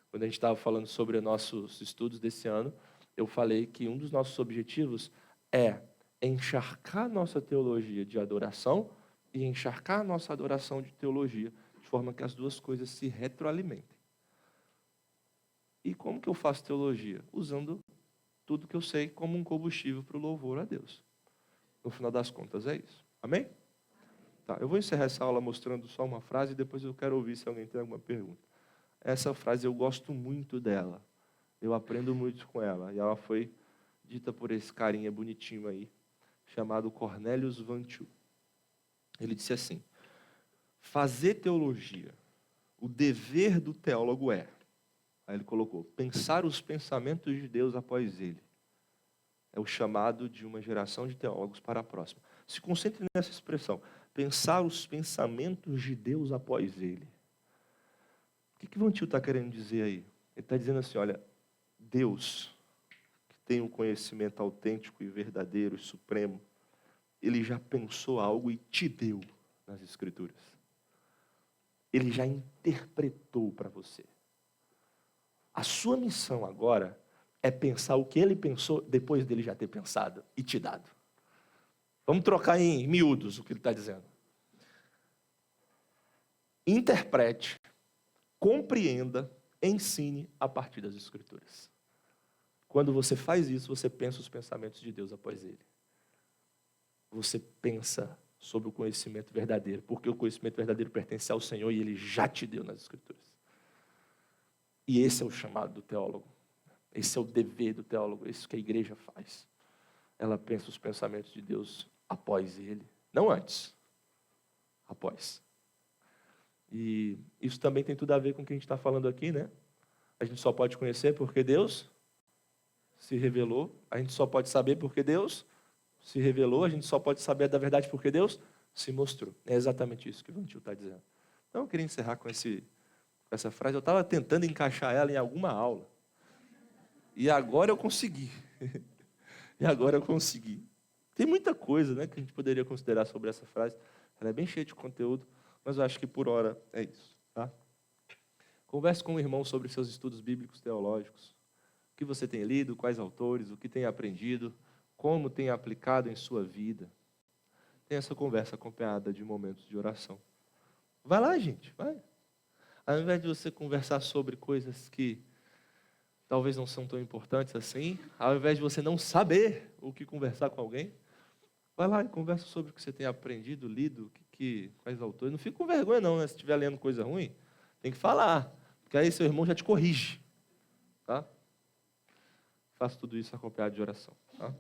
Quando a gente estava falando sobre nossos estudos desse ano, eu falei que um dos nossos objetivos é encharcar nossa teologia de adoração e encharcar nossa adoração de teologia, de forma que as duas coisas se retroalimentem. E como que eu faço teologia? Usando tudo que eu sei como um combustível para o louvor a Deus. No final das contas, é isso. Amém? Tá, eu vou encerrar essa aula mostrando só uma frase e depois eu quero ouvir se alguém tem alguma pergunta. Essa frase eu gosto muito dela. Eu aprendo muito com ela. E ela foi dita por esse carinha bonitinho aí, chamado Cornelius Van Til. Ele disse assim: fazer teologia, o dever do teólogo é, aí ele colocou, pensar os pensamentos de Deus após ele. É o chamado de uma geração de teólogos para a próxima. Se concentre nessa expressão, pensar os pensamentos de Deus após ele. O que Van Til está querendo dizer aí? Ele está dizendo assim, olha, Deus, que tem um conhecimento autêntico e verdadeiro e supremo, ele já pensou algo e te deu nas Escrituras. Ele já interpretou para você. A sua missão agora é pensar o que ele pensou depois dele já ter pensado e te dado. Vamos trocar em miúdos o que ele está dizendo. Interprete, compreenda, ensine a partir das Escrituras. Quando você faz isso, você pensa os pensamentos de Deus após ele. Você pensa sobre o conhecimento verdadeiro, porque o conhecimento verdadeiro pertence ao Senhor e ele já te deu nas Escrituras. E esse é o chamado do teólogo. Esse é o dever do teólogo, isso que a igreja faz. Ela pensa os pensamentos de Deus após ele, não antes, após. E isso também tem tudo a ver com o que a gente está falando aqui, né? A gente só pode conhecer porque Deus se revelou, a gente só pode saber porque Deus se revelou, a gente só pode saber da verdade porque Deus se mostrou. É exatamente isso que o Van Til está dizendo. Então eu queria encerrar com essa frase. Eu estava tentando encaixar ela em alguma aula. E agora eu consegui. Tem muita coisa, né, que a gente poderia considerar sobre essa frase. Ela é bem cheia de conteúdo, mas eu acho que por hora é isso. Tá? Converse com o irmão sobre seus estudos bíblicos teológicos. O que você tem lido, quais autores, o que tem aprendido, como tem aplicado em sua vida. Tenha essa conversa acompanhada de momentos de oração. Vai lá, gente, vai. Ao invés de você conversar sobre coisas que talvez não são tão importantes assim, ao invés de você não saber o que conversar com alguém, vai lá e conversa sobre o que você tem aprendido, lido, quais autores. Não fica com vergonha não, né? Se estiver lendo coisa ruim, tem que falar, porque aí seu irmão já te corrige. Tá? Faça tudo isso acompanhado de oração. Tá?